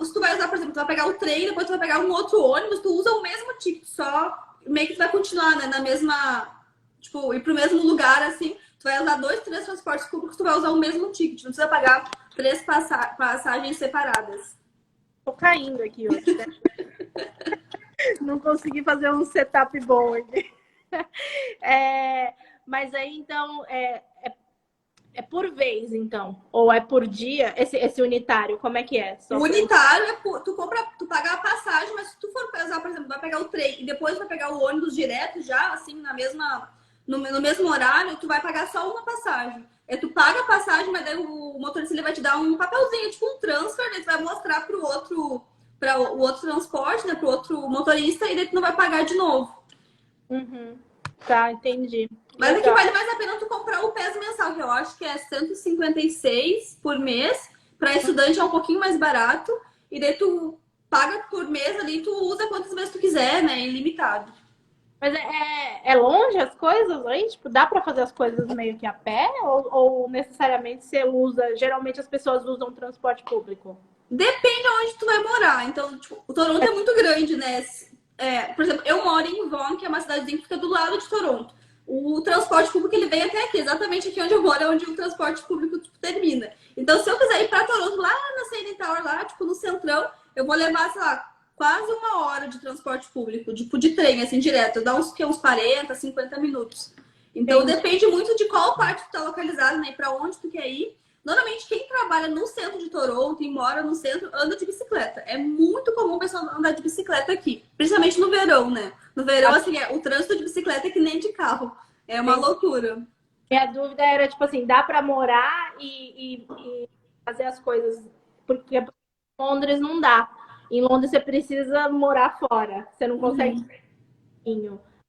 Se tu vai usar, por exemplo, tu vai pegar o trem, depois tu vai pegar um outro ônibus, tu usa o mesmo ticket, só meio que tu vai continuar, né, na mesma... Tipo, ir pro mesmo lugar, assim. Tu vai usar 2, 3 transportes públicos, tu vai usar o mesmo ticket. Não precisa pagar 3 passagens separadas. Tô caindo aqui hoje, né? Não consegui fazer um setup bom aqui. Mas aí, então, é por vez, então? Ou é por dia? Esse unitário, como é que é? O unitário tu paga a passagem, mas se tu for usar, por exemplo, vai pegar o trem e depois vai pegar o ônibus direto já, assim, no mesmo horário, tu vai pagar só uma passagem. Tu paga a passagem, mas daí o motorista ele vai te dar um papelzinho, tipo um transfer, daí tu vai mostrar para o outro transporte, né, pro outro motorista, e daí tu não vai pagar de novo. Uhum. Tá, entendi. Mas aqui vale mais a pena tu comprar o PES mensal, que eu acho que é 156 por mês. Para estudante é um pouquinho mais barato. E daí tu paga por mês ali e tu usa quantas vezes tu quiser, né? Ilimitado. Mas é longe as coisas aí? Tipo, dá para fazer as coisas meio que a pé? Ou necessariamente você usa... Geralmente as pessoas usam transporte público? Depende onde tu vai morar. Então, tipo, o Toronto é muito grande, né? Por exemplo, eu moro em Vaughan, que é uma cidadezinha que fica do lado de Toronto. O transporte público ele vem até aqui, exatamente aqui onde eu moro, é onde o transporte público tipo, termina. Então, se eu quiser ir para Toronto, lá na CN Tower, lá, tipo, no centrão, eu vou levar, sei lá, quase uma hora de transporte público, tipo, de trem, assim, direto. Dá uns 40, 50 minutos. Então, depende muito de qual parte tu tá localizado, né? Para onde tu quer ir. Normalmente, quem trabalha no centro de Toronto e mora no centro, anda de bicicleta. É muito comum o pessoal andar de bicicleta aqui. Principalmente no verão, né? No verão, assim, o trânsito de bicicleta é que nem de carro. É uma loucura. Minha dúvida era, tipo assim, dá para morar e fazer as coisas? Porque em Londres não dá. Em Londres você precisa morar fora. Você não consegue.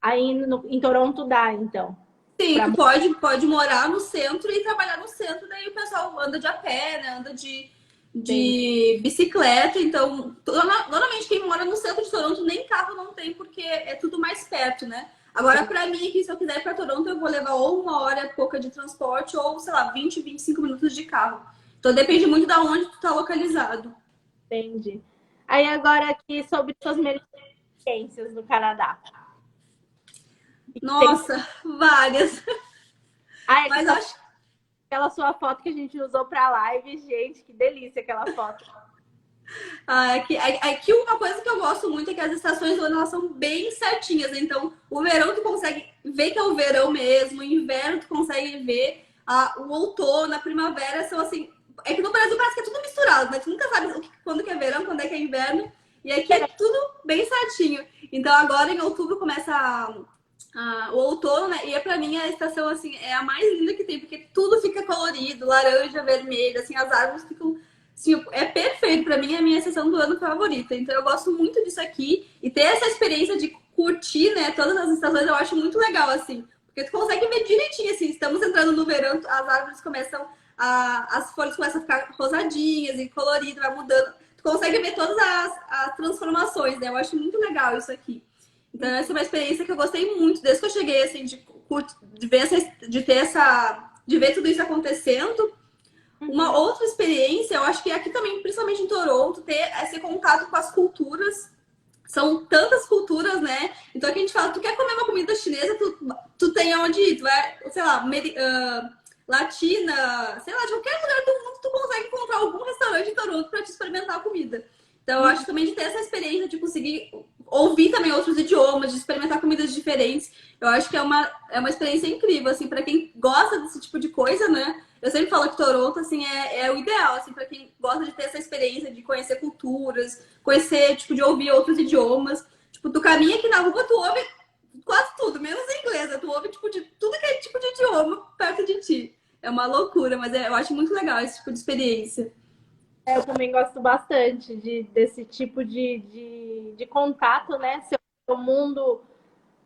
Aí em Toronto dá, então. Sim, tu pode morar no centro e trabalhar no centro, daí o pessoal anda de a pé, né? Anda de bicicleta. Então, normalmente quem mora no centro de Toronto nem carro não tem, porque é tudo mais perto, né? Agora, pra mim, aqui, se eu quiser ir pra Toronto, eu vou levar ou uma hora e pouca de transporte, ou, sei lá, 20, 25 minutos de carro. Então, depende muito de onde tu tá localizado. Entendi. Aí agora aqui sobre suas melhores experiências no Canadá. Nossa, várias. Mas acho aquela sua foto que a gente usou pra live, gente, que delícia aquela foto. Aqui uma coisa que eu gosto muito é que as estações do ano elas são bem certinhas, né? Então, o verão tu consegue ver que é o verão mesmo, o inverno tu consegue ver, o outono, a primavera são assim... É que no Brasil parece que é tudo misturado, né? Tu nunca sabe quando que é verão, quando é que é inverno. E aqui é tudo bem certinho. Então, agora em outubro começa o outono, né? E pra mim a estação, assim, é a mais linda que tem, porque tudo fica colorido, laranja, vermelho, assim, as árvores ficam... Sim, é perfeito. Pra mim é a minha estação do ano favorita. Então eu gosto muito disso aqui. E ter essa experiência de curtir, né, todas as estações eu acho muito legal, assim. Porque tu consegue ver direitinho, assim. Estamos entrando no verão, as árvores começam as folhas começam a ficar rosadinhas e colorido, vai mudando. Tu consegue ver todas as transformações, né? Eu acho muito legal isso aqui. Então essa é uma experiência que eu gostei muito. Desde que eu cheguei, assim, de ver tudo isso acontecendo. Uma outra experiência, eu acho que aqui também, principalmente em Toronto, ter esse contato com as culturas. São tantas culturas, né? Então aqui a gente fala, tu quer comer uma comida chinesa, tu tem aonde ir. Tu vai, sei lá, latina, sei lá, de qualquer lugar do mundo, tu consegue encontrar algum restaurante em Toronto para te experimentar a comida. Então eu acho também de ter essa experiência de conseguir ouvir também outros idiomas, de experimentar comidas diferentes. Eu acho que é uma experiência incrível, assim, para quem gosta desse tipo de coisa, né? Eu sempre falo que Toronto, assim, é o ideal, assim, para quem gosta de ter essa experiência de conhecer culturas, conhecer, tipo, de ouvir outros idiomas. Tipo, tu caminha aqui na rua, tu ouve quase tudo, menos inglês, né? Tu ouve, tipo, de tudo que é tipo de idioma perto de ti. É uma loucura, mas eu acho muito legal esse tipo de experiência. Eu também gosto bastante desse tipo de contato, né? Seu mundo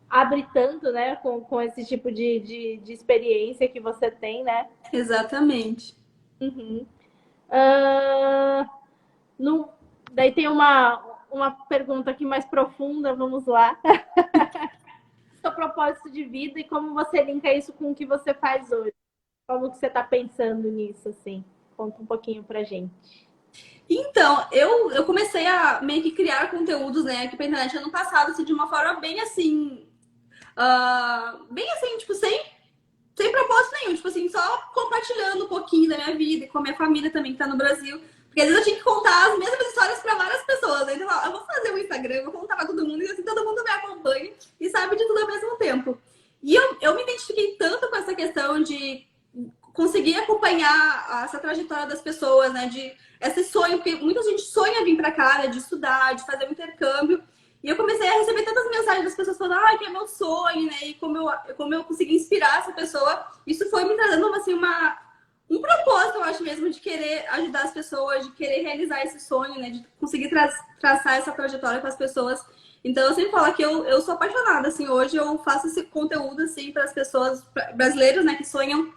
abre tanto, né? Com esse tipo de experiência que você tem, né? Exatamente. Uhum. Uh, no, daí tem uma pergunta aqui mais profunda, vamos lá. Seu propósito de vida e como você linka isso com o que você faz hoje? Como que você está pensando nisso, assim? Conta um pouquinho pra gente. Então, eu comecei a meio que criar conteúdos, né, aqui pra internet ano passado, assim, de uma forma bem assim, tipo, sem propósito nenhum, tipo assim, só compartilhando um pouquinho da minha vida e com a minha família também que tá no Brasil. Porque às vezes eu tinha que contar as mesmas histórias pra várias pessoas. Né? Então, eu vou fazer um Instagram, eu vou contar pra todo mundo, e assim todo mundo me acompanha e sabe de tudo ao mesmo tempo. E eu me identifiquei tanto com essa questão de conseguir acompanhar essa trajetória das pessoas, né? De esse sonho, porque muita gente sonha vir pra cá, né? De estudar, de fazer um intercâmbio. E eu comecei a receber tantas mensagens das pessoas falando, que é meu sonho, né? E como eu consegui inspirar essa pessoa. Isso foi me trazendo, assim, um propósito, eu acho mesmo, de querer ajudar as pessoas, de querer realizar esse sonho, né? De conseguir traçar essa trajetória com as pessoas. Então, eu sempre falo que eu sou apaixonada, assim. Hoje eu faço esse conteúdo, assim, para as pessoas brasileiras, né? Que sonham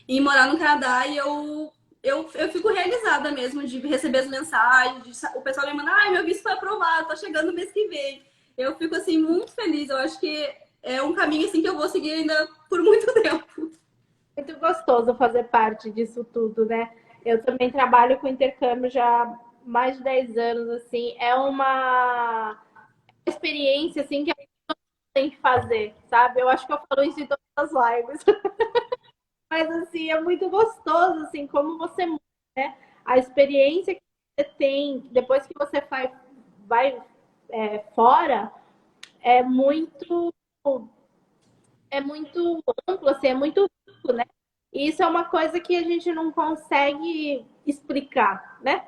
em morar no Canadá e eu fico realizada mesmo de receber as mensagens, o pessoal me manda, meu visto foi aprovado, tá chegando no mês que vem. Eu fico assim muito feliz. Eu acho que é um caminho assim que eu vou seguir ainda por muito tempo. Muito gostoso fazer parte disso tudo, né? Eu também trabalho com intercâmbio já há mais de 10 anos, assim. É uma experiência, assim, que a gente tem que fazer, sabe? Eu acho que eu falo isso em todas as lives. Mas, assim, é muito gostoso, assim, como você muda, né? A experiência que você tem depois que você vai fora é muito amplo, assim, é muito rico, né? E isso é uma coisa que a gente não consegue explicar, né?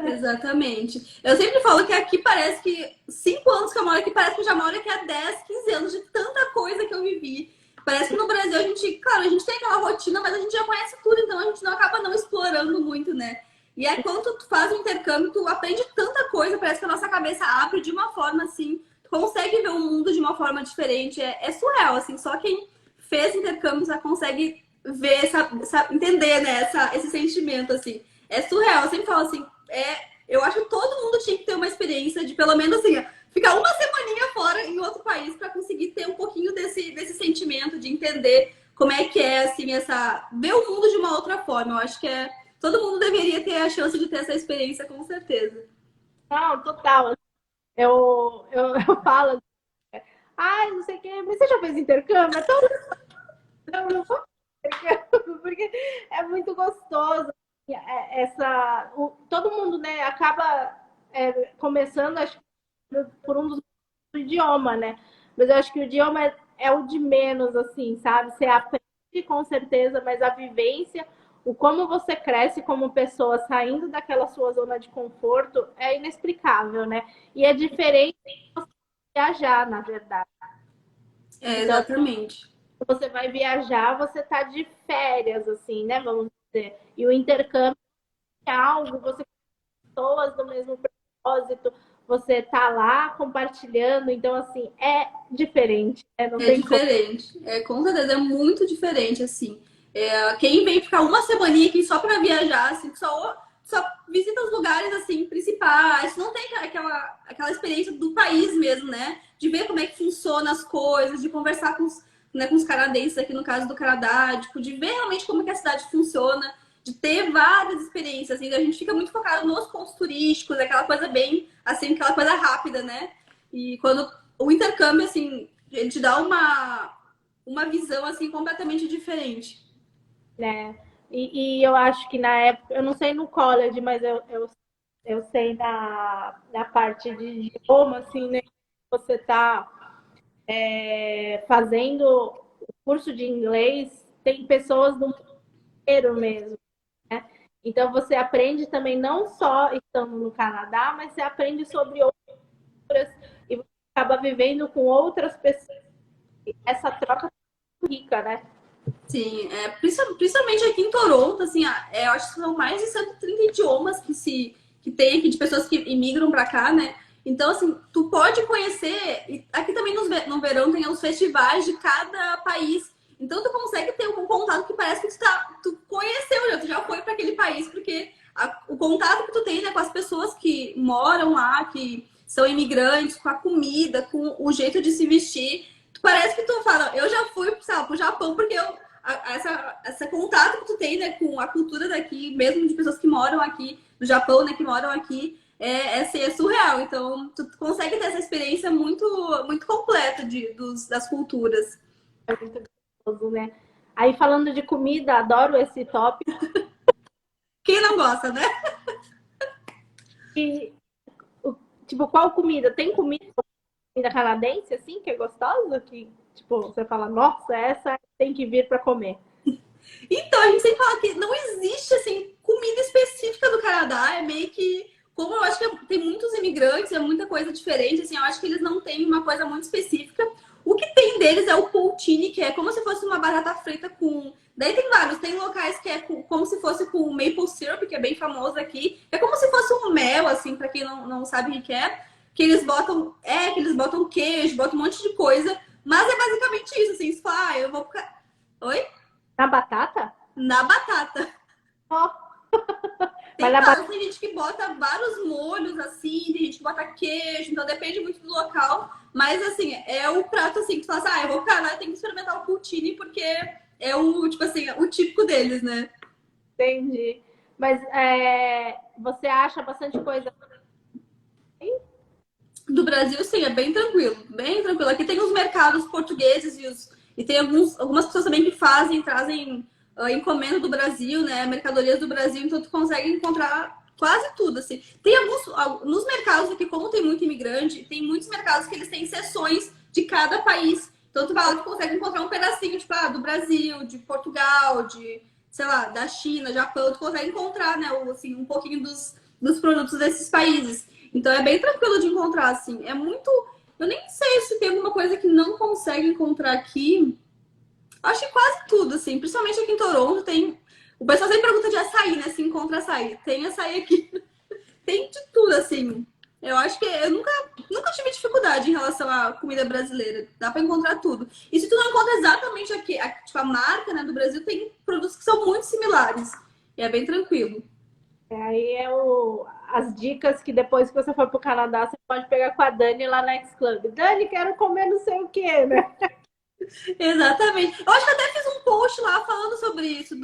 Exatamente. Eu sempre falo que aqui parece que 5 anos que eu moro aqui, parece que eu já moro aqui há 10, 15 anos de tanta coisa que eu vivi. Parece que no Brasil a gente, claro, a gente tem aquela rotina, mas a gente já conhece tudo, então a gente não acaba não explorando muito, né? E aí quando tu faz um intercâmbio, tu aprende tanta coisa, parece que a nossa cabeça abre de uma forma assim, tu consegue ver o mundo de uma forma diferente. É surreal, assim, só quem fez intercâmbio já consegue ver, entender, né, esse sentimento, assim. É surreal. Eu sempre falo assim, eu acho que todo mundo tinha que ter uma experiência de pelo menos assim, ficar uma semaninha fora em outro país para conseguir ter um pouquinho desse sentimento de entender como é que é assim essa ver o mundo de uma outra forma. Eu acho que todo mundo deveria ter a chance de ter essa experiência com certeza. Não, total. Eu falo, ai, não sei o quê, mas você já fez intercâmbio? Então, eu não vou fazer intercâmbio, porque é muito gostoso. Todo mundo, né, acaba começando, acho que por um dos do idioma, né? Mas eu acho que o idioma é o de menos, assim, sabe? Você aprende com certeza, mas a vivência, o como você cresce como pessoa saindo daquela sua zona de conforto é inexplicável, né? E é diferente de você viajar, na verdade. É, Então, exatamente. você vai viajar, você tá de férias, assim, né? Vamos dizer. E o intercâmbio é algo, você pessoas do mesmo propósito, você tá lá compartilhando, então assim, é diferente, né? Não É tem como. diferente. Com certeza é muito diferente, assim. Quem vem ficar uma semaninha aqui só para viajar, assim, só visita os lugares, assim, principais, não tem aquela experiência do país mesmo, né? De ver como é que funciona as coisas, de conversar com os canadenses, aqui no caso do Canadá, tipo, de ver realmente como é que a cidade funciona, de ter várias experiências, assim, a gente fica muito focado nos pontos turísticos, aquela coisa bem, assim, aquela coisa rápida, né? E quando o intercâmbio, assim, ele te dá uma visão assim completamente diferente. Né? E eu acho que na época, eu não sei no college, mas eu sei na parte de idioma, assim, né? Você tá fazendo o curso de inglês, tem pessoas do mundo brasileiro mesmo, né? Então você aprende também não só estando no Canadá, mas você aprende sobre outras e você acaba vivendo com outras pessoas. Essa troca é muito rica, né? Sim, principalmente aqui em Toronto, assim, eu acho que são mais de 130 idiomas que tem aqui de pessoas que imigram para cá, né? Então, assim, tu pode conhecer, e aqui também no verão tem os festivais de cada país. Então, tu consegue ter um contato que parece que tu conheceu, tu já foi para aquele país, porque o contato que tu tem, né, com as pessoas que moram lá, que são imigrantes, com a comida, com o jeito de se vestir, parece que tu fala, eu já fui, sei lá, pro Japão, porque essa contato que tu tem, né, com a cultura daqui, mesmo de pessoas que moram aqui, do Japão, né, que moram aqui, é surreal. Então, tu consegue ter essa experiência muito, muito completa das culturas. É muito gostoso, né? Aí falando de comida, adoro esse tópico. Quem não gosta, né? E, tipo, qual comida? Tem comida canadense, assim, que é gostosa? Que, tipo, você fala, nossa, essa tem que vir para comer. Então, a gente sempre fala que não existe, assim, comida específica do Canadá. É meio que... Como eu acho que tem muitos imigrantes, é muita coisa diferente, assim, eu acho que eles não têm uma coisa muito específica. O que tem deles é o poutine, que é como se fosse uma batata frita com... Daí tem vários, tem locais que é como se fosse com maple syrup, que é bem famoso aqui. É como se fosse um mel, assim, pra quem não sabe o que é. Que eles botam queijo, botam um monte de coisa. Mas é basicamente isso, assim, você fala, eu vou ficar... Oi? Na batata? Na batata. Ó. Mas Tem na vários, tem gente que bota vários molhos assim, tem gente que bota queijo, então depende muito do local. Mas assim, é o prato assim que tu fala assim, eu vou pro Canadá e tenho que experimentar o poutine porque é o, tipo assim, o típico deles, né? entendi. Mas você acha bastante coisa? Do Brasil, sim, é bem tranquilo, bem tranquilo. Aqui tem os mercados portugueses e tem algumas pessoas também que trazem encomenda do Brasil, né? Mercadorias do Brasil, então tu consegue encontrar quase tudo, assim. Tem nos mercados aqui, como tem muito imigrante, tem muitos mercados que eles têm seções de cada país. Então tu vai lá, tu consegue encontrar um pedacinho, tipo, do Brasil, de Portugal, sei lá, da China, Japão, tu consegue encontrar, né, assim, um pouquinho dos produtos desses países. Então é bem tranquilo de encontrar, assim. É muito. Eu nem sei se tem alguma coisa que não consegue encontrar aqui. Acho que quase tudo, assim. Principalmente aqui em Toronto tem. O pessoal sempre pergunta de açaí, né? Se encontra açaí. Tem açaí aqui. Tem de tudo, assim. Eu acho que eu nunca tive dificuldade em relação à comida brasileira. Dá pra encontrar tudo. E se tu não encontra exatamente aqui, tipo, a marca, né, do Brasil, tem produtos que são muito similares. E é bem tranquilo. Aí as dicas que depois que você for pro Canadá, você pode pegar com a Dani lá na X-Club. Dani, quero comer não sei o quê, né? Exatamente. Eu acho que até fiz um post lá falando sobre isso,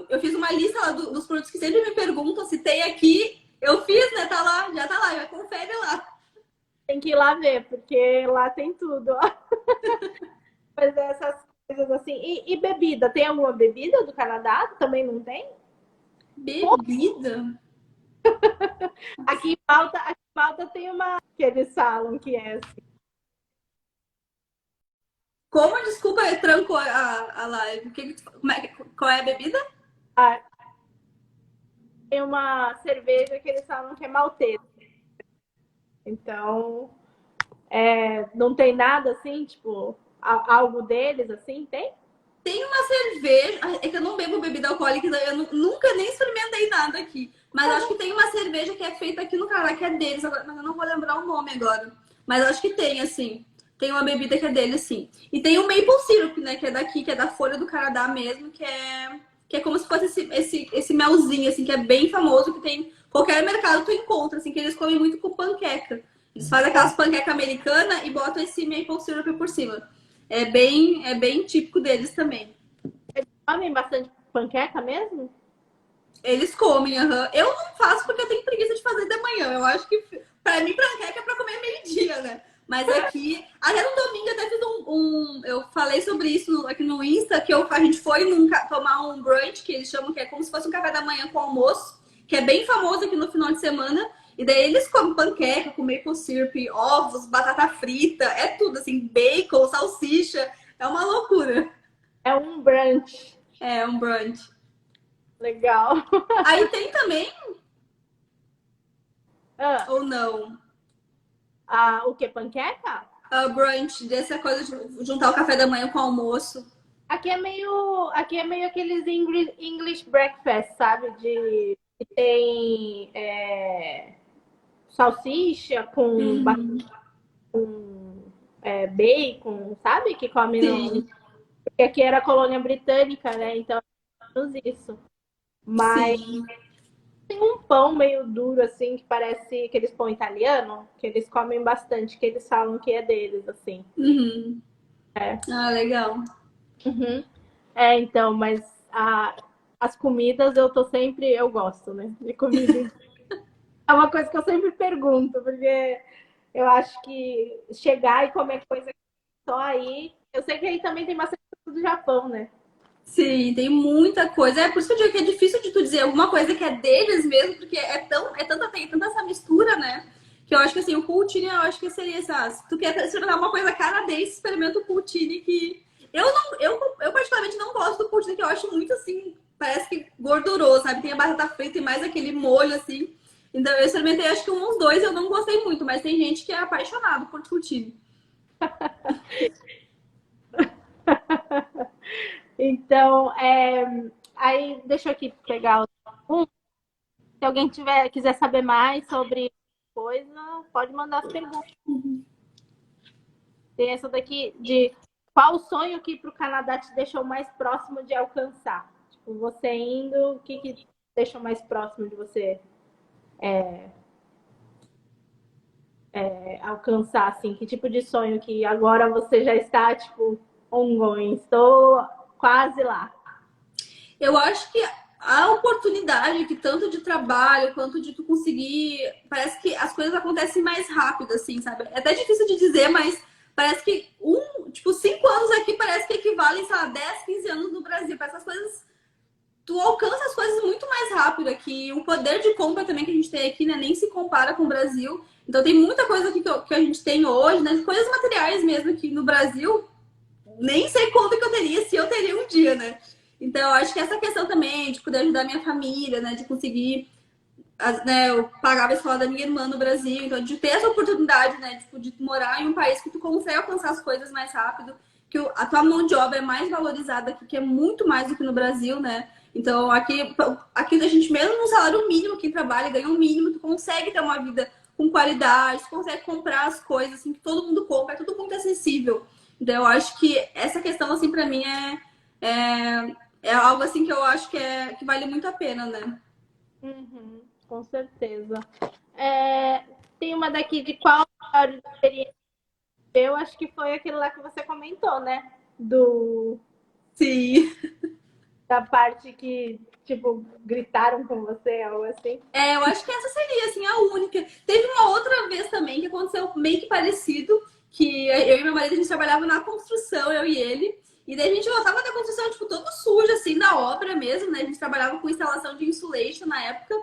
eu fiz uma lista lá dos produtos que sempre me perguntam se tem aqui. Eu fiz, né? Tá lá, já tá lá, já confere lá. Tem que ir lá ver, porque lá tem tudo. Ó. Mas essas coisas assim. E bebida? Tem alguma bebida do Canadá? Também não tem? Bebida? Aqui em Malta tem uma que eles falam que é assim. Como? Desculpa, trancou a live. Qual é a bebida? Ah, tem uma cerveja que eles falam que é maltesa. Então, não tem nada assim, tipo, algo deles assim, tem? Tem uma cerveja. É que eu não bebo bebida alcoólica, então eu nunca nem experimentei nada aqui. Mas acho que tem uma cerveja que é feita aqui no Canadá, que é deles, mas eu não vou lembrar o nome agora. Mas acho que tem, assim. Tem uma bebida que é deles, sim. E tem o maple syrup, né? Que é daqui, que é da folha do Canadá mesmo, que é como se fosse esse melzinho, assim, que é bem famoso, que tem. Qualquer mercado tu encontra, assim, que eles comem muito com panqueca. Eles fazem aquelas panquecas americanas e botam esse maple syrup por cima. É bem típico deles também. Comem bastante panqueca mesmo? Eles comem, aham. Eu não faço porque eu tenho preguiça de fazer de manhã. Eu acho que, pra mim, panqueca é pra comer meio-dia, né? Mas aqui, até no domingo, eu até fiz eu falei sobre isso aqui no Insta, que a gente foi tomar um brunch, que eles chamam, que é como se fosse um café da manhã com almoço, que é bem famoso aqui no final de semana. E daí eles comem panqueca com maple syrup, ovos, batata frita, é tudo assim, bacon, salsicha. É uma loucura. É um brunch. É um brunch. Legal. Aí tem também, Ah, ou não? o que? Panqueca? Brunch, dessa coisa de juntar o café da manhã com o almoço. Aqui é meio aqueles English breakfast, sabe? Que tem salsicha Uhum. bacon, sabe? Que come no. Sim, Porque aqui era colônia britânica, né? Então é menos isso. Mas sim. tem um pão meio duro, assim, que parece aqueles pão italiano, que eles comem bastante, que eles falam que é deles, assim. Uhum. É. Ah, legal. Uhum. Então, mas as comidas eu gosto, né? De comida. É uma coisa que eu sempre pergunto, porque eu acho que chegar e comer coisa só aí. Eu sei que aí também tem bastante coisa do Japão, né? Sim, tem muita coisa. É por isso que eu digo que é difícil de tu dizer alguma coisa que é deles mesmo, porque tem tanta essa mistura, né? Que eu acho que assim, o poutine, eu acho que seria essa. Se tu quer experimentar uma coisa canadense, experimenta o poutine que. Eu particularmente não gosto do poutine, que eu acho muito assim, parece que gorduroso, sabe? Tem a batata frita e mais aquele molho, assim. Então eu experimentei acho que uns dois, eu não gostei muito, mas tem gente que é apaixonado por poutine. Então, aí deixa eu aqui pegar um. Se alguém quiser saber mais sobre coisa, pode mandar as perguntas. Tem essa daqui de qual o sonho que para o Canadá te deixou mais próximo de alcançar? Tipo, você indo, o que te deixou mais próximo de você alcançar, assim? Que tipo de sonho que agora você já está, tipo, ongoing? Estou quase lá. Eu acho que a oportunidade que tanto de trabalho quanto de tu conseguir, parece que as coisas acontecem mais rápido, assim, sabe? É até difícil de dizer, mas parece que tipo, 5 anos aqui parece que equivalem, sei lá, 10, 15 anos no Brasil. Para essas coisas, tu alcança as coisas muito mais rápido aqui. O poder de compra também que a gente tem aqui, né, nem se compara com o Brasil. Então tem muita coisa aqui que a gente tem hoje, né? Coisas materiais mesmo aqui no Brasil, nem sei quanto que eu teria, se eu teria um dia, né? Então, eu acho que essa questão também de poder ajudar minha família, né? De conseguir, né? Eu pagava a escola da minha irmã no Brasil, então de ter essa oportunidade, né? Tipo, de morar em um país que tu consegue alcançar as coisas mais rápido, que a tua mão de obra é mais valorizada aqui, que é muito mais do que no Brasil, né? Então, aqui a gente, mesmo no salário mínimo, quem trabalha ganha um mínimo, tu consegue ter uma vida com qualidade, tu consegue comprar as coisas assim, que todo mundo compra, é tudo muito acessível. Então, eu acho que essa questão, assim, para mim é algo assim que eu acho que vale muito a pena, né? Uhum, com certeza. É, tem uma daqui de qual a melhor experiência. Eu acho que foi aquele lá que você comentou, né? Sim. Da parte que, tipo, gritaram com você, algo assim. Eu acho que essa seria, assim, a única. Teve uma outra vez também que aconteceu meio que parecido, que eu e meu marido, a gente trabalhava na construção, eu e ele, e daí a gente voltava da construção, tipo, todo sujo, assim, da obra mesmo, né? A gente trabalhava com instalação de insulation na época,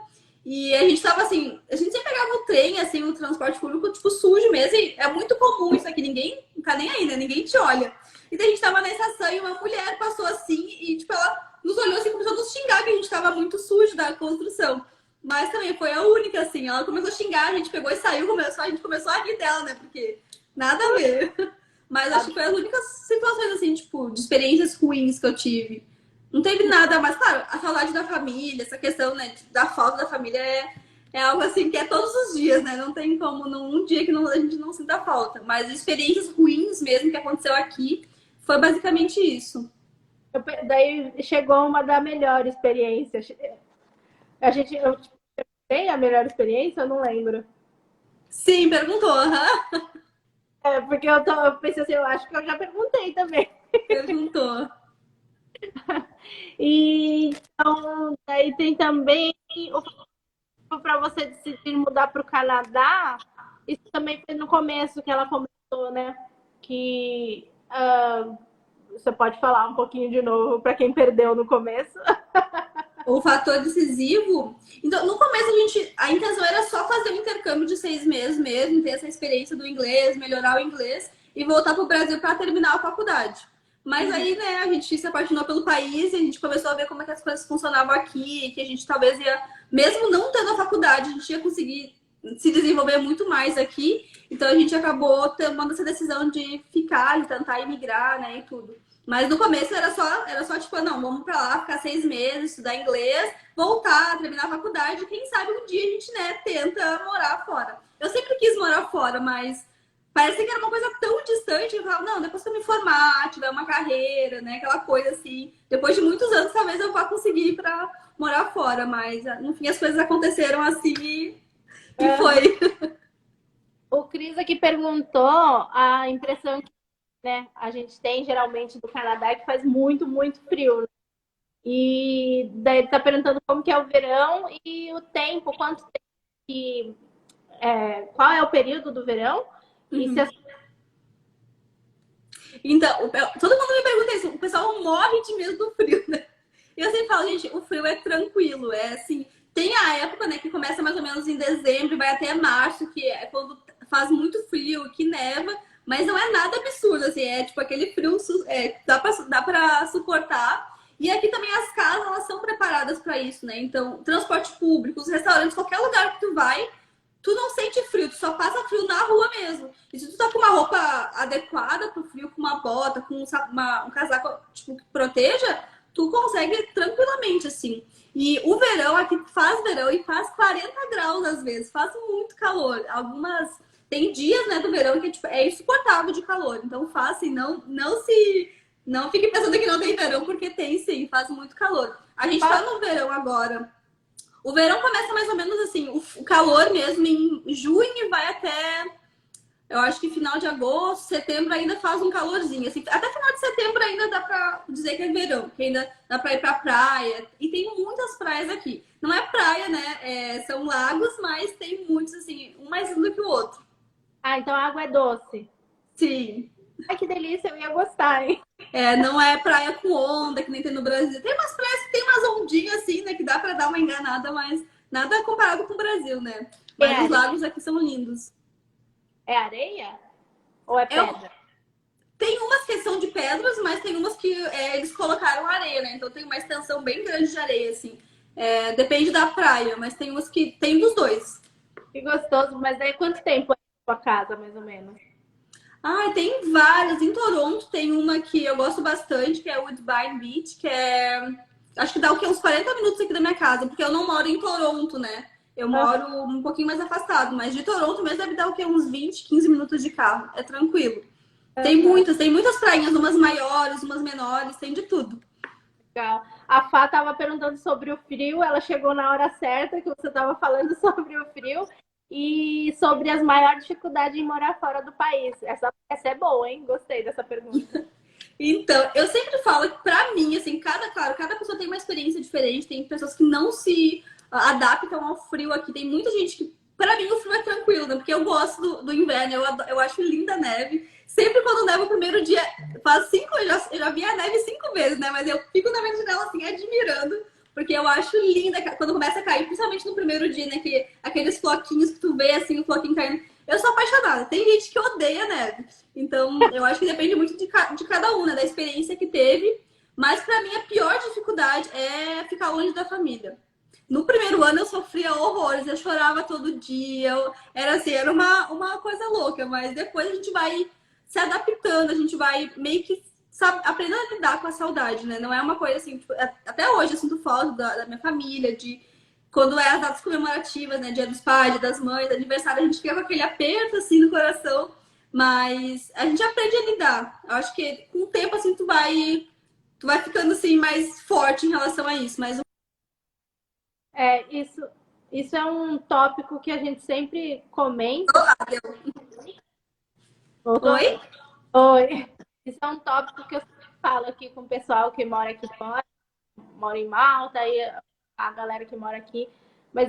e a gente tava, assim, a gente sempre pegava o trem, assim, o transporte público, tipo, sujo mesmo, e é muito comum isso aqui, ninguém fica nem aí, né? Ninguém te olha. E daí a gente tava na estação e uma mulher passou assim, e, tipo, ela nos olhou assim, começou a nos xingar que a gente tava muito sujo da construção. Mas também foi a única, assim. Ela começou a xingar, a gente pegou e saiu, a gente começou a rir dela, né? Porque nada a ver. Mas acho que foi as únicas situações, assim, tipo, de experiências ruins que eu tive. Não teve nada, mas claro, a saudade da família, essa questão, né, da falta da família é algo assim que é todos os dias, né? Não tem como num dia que a gente não sinta falta. Mas experiências ruins mesmo que aconteceu aqui foi basicamente isso. Daí chegou uma da melhor experiência. Eu tem a melhor experiência? Eu não lembro. Sim, perguntou, aham. Porque eu pensei assim, eu acho que eu já perguntei também. Perguntou. E então, daí tem também o para você decidir mudar para o Canadá. Isso também foi no começo que ela comentou, né? Que você pode falar um pouquinho de novo para quem perdeu no começo. O fator decisivo. Então, no começo, a intenção era só fazer um intercâmbio de 6 meses mesmo, ter essa experiência do inglês, melhorar o inglês e voltar para o Brasil para terminar a faculdade. Mas aí, né, a gente se apaixonou pelo país e a gente começou a ver como é que as coisas funcionavam aqui, que a gente talvez ia, mesmo não tendo a faculdade, a gente ia conseguir se desenvolver muito mais aqui. Então a gente acabou tomando essa decisão de ficar, de tentar imigrar, né, e tudo. Mas no começo era só tipo, não, vamos pra lá, ficar 6 meses, estudar inglês, voltar, terminar a faculdade, quem sabe um dia a gente, né, tenta morar fora. Eu sempre quis morar fora, mas parece que era uma coisa tão distante. Eu falava, não, depois que eu me formar, tiver uma carreira, né? Aquela coisa assim. Depois de muitos anos, talvez eu vá conseguir ir pra morar fora. Mas, no fim, as coisas aconteceram assim e foi. O Cris aqui perguntou a impressão que, né, a gente tem geralmente do Canadá que faz muito, muito frio, né? E daí ele tá perguntando como que é o verão e o tempo, quanto tempo qual é o período do verão e se as... Então, todo mundo me pergunta isso. O pessoal morre de medo do frio, né? E eu sempre falo, gente, o frio é tranquilo. É assim, tem a época, né, que começa mais ou menos em dezembro e vai até março, que é quando faz muito frio, que neva, mas não é nada absurdo, assim, é tipo aquele frio, dá pra suportar. E aqui também as casas, elas são preparadas para isso, né? Então, transporte público, os restaurantes, qualquer lugar que tu vai, tu não sente frio, tu só passa frio na rua mesmo. E se tu tá com uma roupa adequada pro frio, com uma bota, com um casaco tipo, que proteja, tu consegue tranquilamente, assim. E o verão, aqui faz verão e faz 40 graus às vezes, faz muito calor. Tem dias, né, do verão que tipo, é insuportável de calor. Então faz assim, não fique pensando que não tem verão, porque tem sim, faz muito calor. A gente tá no verão agora. O verão começa mais ou menos assim, o calor mesmo em junho e vai até, eu acho que final de agosto, setembro ainda faz um calorzinho. Assim, até final de setembro ainda dá pra dizer que é verão, que ainda dá pra ir pra praia. E tem muitas praias aqui. Não é praia, né? São lagos, mas tem muitos, assim, um mais lindo que o outro. Ah, então a água é doce. Sim. Ai, que delícia, eu ia gostar, hein? Não é praia com onda, que nem tem no Brasil. Tem umas praias que tem umas ondinhas assim, né? Que dá pra dar uma enganada, mas nada comparado com o Brasil, né? Mas os lagos aqui são lindos. É areia? Ou é pedra? Tem umas que são de pedras, mas tem umas que eles colocaram areia, né? Então tem uma extensão bem grande de areia, assim. Depende da praia, mas tem umas que tem dos dois. Que gostoso, mas daí quanto tempo é a sua casa, mais ou menos? Ah, tem várias. Em Toronto tem uma que eu gosto bastante, que é Woodbine Beach, que é. Acho que dá o quê? Uns 40 minutos aqui da minha casa, porque eu não moro em Toronto, né? Eu moro um pouquinho mais afastado, mas de Toronto mesmo deve dar o quê? Uns 20, 15 minutos de carro. É tranquilo. Tem muitas prainhas, umas maiores, umas menores, tem de tudo. Legal. A Fá estava perguntando sobre o frio, ela chegou na hora certa que você estava falando sobre o frio e sobre as maiores dificuldades em morar fora do país. Essa é boa, hein? Gostei dessa pergunta. Então, eu sempre falo que pra mim, assim, cada pessoa tem uma experiência diferente, tem pessoas que não se adaptam ao frio aqui, tem muita gente que, pra mim, o frio é tranquilo, né? Porque eu gosto do inverno, eu acho linda a neve. Sempre quando neva o primeiro dia, eu já vi a neve 5 vezes, né? Mas eu fico na minha janela, assim, admirando, porque eu acho linda quando começa a cair, principalmente no primeiro dia, né? Que aqueles floquinhos que tu vê, assim, o floquinho caindo. Eu sou apaixonada. Tem gente que odeia neve. Então, eu acho que depende muito de cada um, né? Da experiência que teve. Mas, pra mim, a pior dificuldade é ficar longe da família. No primeiro ano, eu sofria horrores. Eu chorava todo dia. Era assim, era uma coisa louca. Mas depois a gente vai se adaptando. A gente vai meio que aprendendo a lidar com a saudade, né? Não é uma coisa assim... Tipo, até hoje eu sinto falta da minha família, de quando é as datas comemorativas, né? Dia dos pais, dia das mães, aniversário, a gente fica com aquele aperto assim no coração, mas a gente aprende a lidar. Eu acho que com o tempo assim tu vai ficando assim mais forte em relação a isso, mas Isso é um tópico que a gente sempre comenta. Oi? Oi. Isso é um tópico que eu sempre falo aqui com o pessoal que mora aqui fora, mora em Malta, e a galera que mora aqui. Mas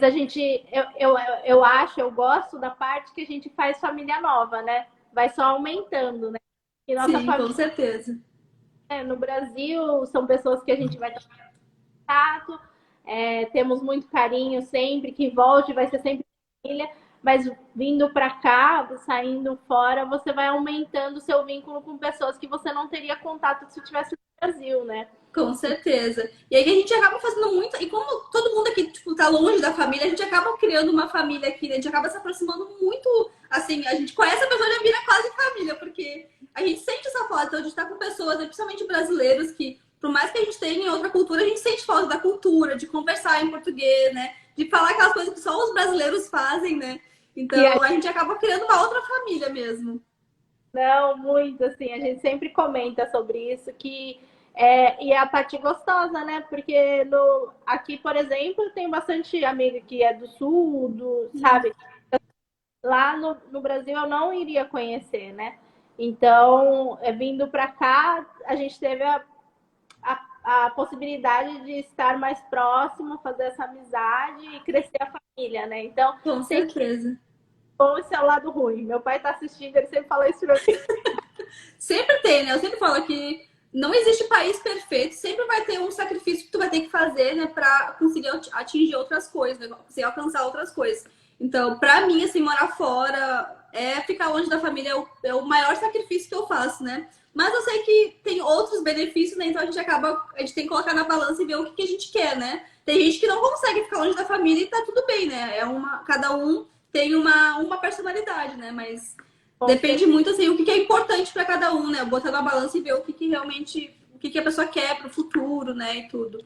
eu acho, eu gosto da parte que a gente faz família nova, né? Vai só aumentando, né? E nossa Sim, com família, certeza. no Brasil, são pessoas que a gente vai ter contato, temos muito carinho sempre, que volte, vai ser sempre família. mas vindo para cá, saindo fora, você vai aumentando o seu vínculo com pessoas que você não teria contato se estivesse no Brasil, né? Com certeza. E aí a gente acaba fazendo muito. E como todo mundo aqui, tipo, tá longe da família, a gente acaba criando uma família aqui, né? A gente acaba se aproximando muito. Assim, a gente conhece a pessoa e já vira quase família, porque a gente sente essa falta de estar com pessoas, né, principalmente brasileiros, que, por mais que a gente tenha em outra cultura, a gente sente falta da cultura, de conversar em português, né? De falar aquelas coisas que só os brasileiros fazem, né? Então a gente acaba criando uma outra família mesmo. Não, muito, assim, a gente sempre comenta sobre isso, que e é a parte gostosa, né? Porque aqui, por exemplo, tem bastante amiga que é do sul, sabe? Lá no Brasil eu não iria conhecer, né? Então, vindo para cá, a gente teve a possibilidade de estar mais próximo, fazer essa amizade e crescer a família, né? Então, Com sempre certeza. bom esse é o lado ruim. Meu pai tá assistindo, ele sempre fala isso pra mim. Sempre tem, né? Eu sempre falo que não existe país perfeito, sempre vai ter um sacrifício que tu vai ter que fazer, né, pra conseguir atingir outras coisas, né? Conseguir alcançar outras coisas. Então, pra mim, assim, morar fora ficar longe da família é o maior sacrifício que eu faço, né? Mas eu sei que tem outros benefícios, né? Então a gente tem que colocar na balança e ver o que a gente quer, né? Tem gente que não consegue ficar longe da família e tá tudo bem, né? Cada um tem uma personalidade, né? Mas depende muito, assim, o que é importante para cada um, né? Botar na balança e ver o que realmente, o que a pessoa quer para o futuro, né? E tudo.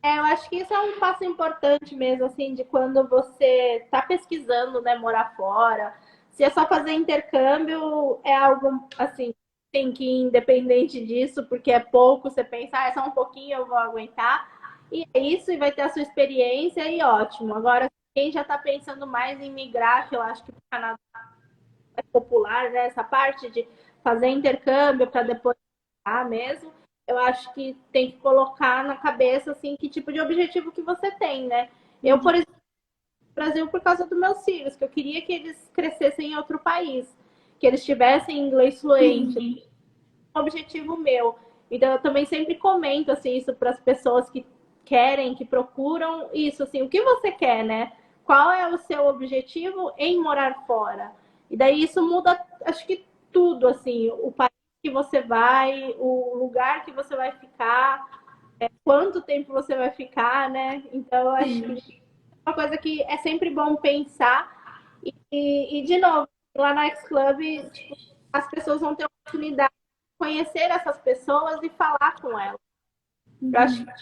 Eu acho que isso é um passo importante mesmo, assim, de quando você está pesquisando, né, morar fora. Se é só fazer intercâmbio, é algo, assim, tem que ir independente disso, porque é pouco, você pensa, é só um pouquinho, eu vou aguentar. E é isso, e vai ter a sua experiência, e ótimo. Agora, quem já está pensando mais em migrar, que eu acho que o Canadá é popular, né, essa parte de fazer intercâmbio para depois mesmo, eu acho que tem que colocar na cabeça assim que tipo de objetivo que você tem, né? Eu, por exemplo, no Brasil por causa dos meus filhos, que eu queria que eles crescessem em outro país, que eles tivessem inglês fluente, um objetivo meu. Então eu também sempre comento assim isso para as pessoas que querem, que procuram isso, assim, o que você quer, né? Qual é o seu objetivo em morar fora? E daí isso muda, acho que tudo, assim, o país que você vai, o lugar que você vai ficar, quanto tempo você vai ficar, né? Então, eu acho que Sim. é uma coisa que é sempre bom pensar. E de novo, lá na X-Club, tipo, as pessoas vão ter a oportunidade de conhecer essas pessoas e falar com elas. Eu acho que é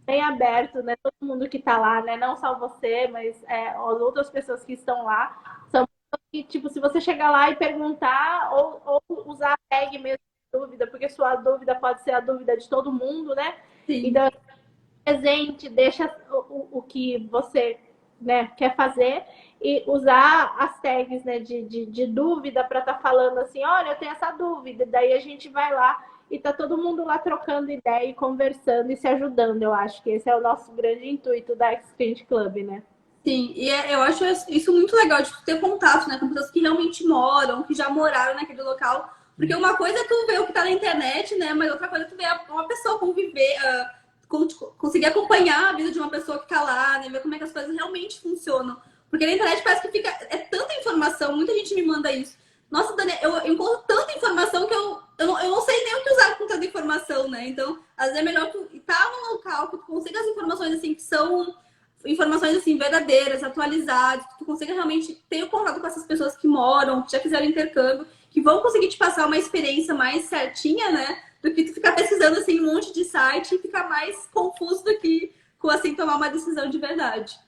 bem aberto, né? Todo mundo que tá lá, né? Não só você, mas as outras pessoas que estão lá. São pessoas que, tipo, se você chegar lá e perguntar ou usar a tag mesmo de dúvida, porque sua dúvida pode ser a dúvida de todo mundo, né? Sim. Então, presente, deixa o que você, né, quer fazer e usar as tags, né, de dúvida para estar falando assim, olha, eu tenho essa dúvida. Daí a gente vai lá e tá todo mundo lá trocando ideia e conversando e se ajudando. Eu acho que esse é o nosso grande intuito da Exchange Club, né? Sim, e eu acho isso muito legal de ter contato, né, com pessoas que realmente moram, que já moraram naquele local. Porque uma coisa é tu ver o que tá na internet, né? Mas outra coisa é tu ver uma pessoa conviver, conseguir acompanhar a vida de uma pessoa que tá lá, né? Ver como é que as coisas realmente funcionam. Porque na internet parece que é tanta informação, muita gente me manda isso. Nossa, Dani, eu encontro tanta informação que eu não sei nem o que usar com tanta informação, né? Então, às vezes é melhor tu estar num local que tu consiga as informações assim que são informações assim verdadeiras, atualizadas, que tu consiga realmente ter o contato com essas pessoas que moram, que já fizeram intercâmbio, que vão conseguir te passar uma experiência mais certinha, né? Do que tu ficar pesquisando assim um monte de site e ficar mais confuso do que com assim tomar uma decisão de verdade.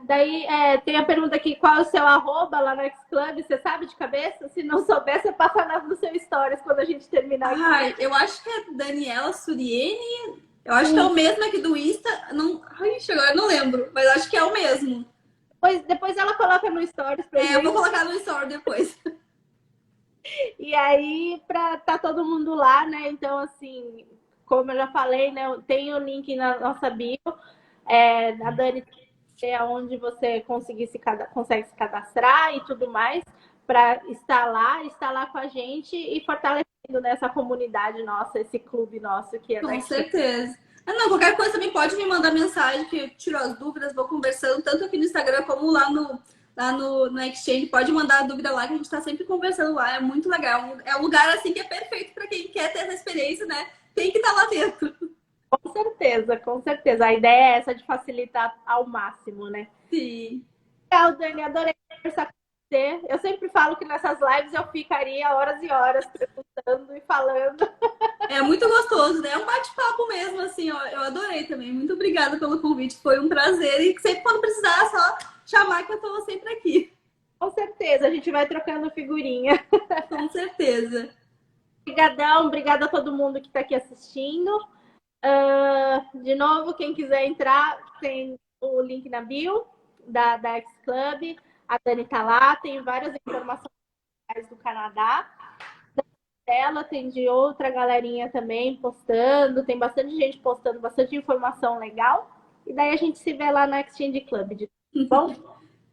Daí tem a pergunta aqui, qual é o seu arroba lá no X-Club? Você sabe de cabeça? Se não souber, você passa no seu stories quando a gente terminar aqui. Ai, eu acho que é Daniela Suriene. Eu acho que é o mesmo aqui do Insta. Não, ai, agora eu não lembro, mas acho que é o mesmo. Depois ela coloca no stories pra gente. Eu vou colocar no story depois. E aí, pra tá todo mundo lá, né? Então, assim, como eu já falei, né? Tem o link na nossa bio. A Dani é onde você consegue se cadastrar e tudo mais para estar lá com a gente e fortalecendo nessa comunidade nossa, esse clube nosso que é Com daqui. certeza. Não, qualquer coisa também pode me mandar mensagem que eu tiro as dúvidas, vou conversando, tanto aqui no Instagram como lá lá no Exchange. Pode mandar a dúvida lá, que a gente está sempre conversando lá. É muito legal. É um lugar assim que é perfeito para quem quer ter essa experiência, né? Tem que estar lá dentro. Com certeza, com certeza. A ideia é essa de facilitar ao máximo, né? Sim. Legal, Dani, adorei conversar com você. Eu sempre falo que nessas lives eu ficaria horas e horas perguntando e falando. É muito gostoso, né? É um bate-papo mesmo, assim, ó. Eu adorei também. Muito obrigada pelo convite, foi um prazer. E sempre quando precisar, é só chamar que eu tô sempre aqui. Com certeza, a gente vai trocando figurinha. Com certeza. Obrigadão, obrigada a todo mundo que está aqui assistindo. De novo, quem quiser entrar, tem o link na bio da X Club. A Dani tá lá, tem várias informações do Canadá. Dela tem de outra galerinha também postando, tem bastante gente postando, bastante informação legal. E daí a gente se vê lá na Exchange Club. Tá bom?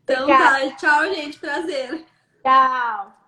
Então Obrigada, tá, tchau, gente. Prazer. tchau.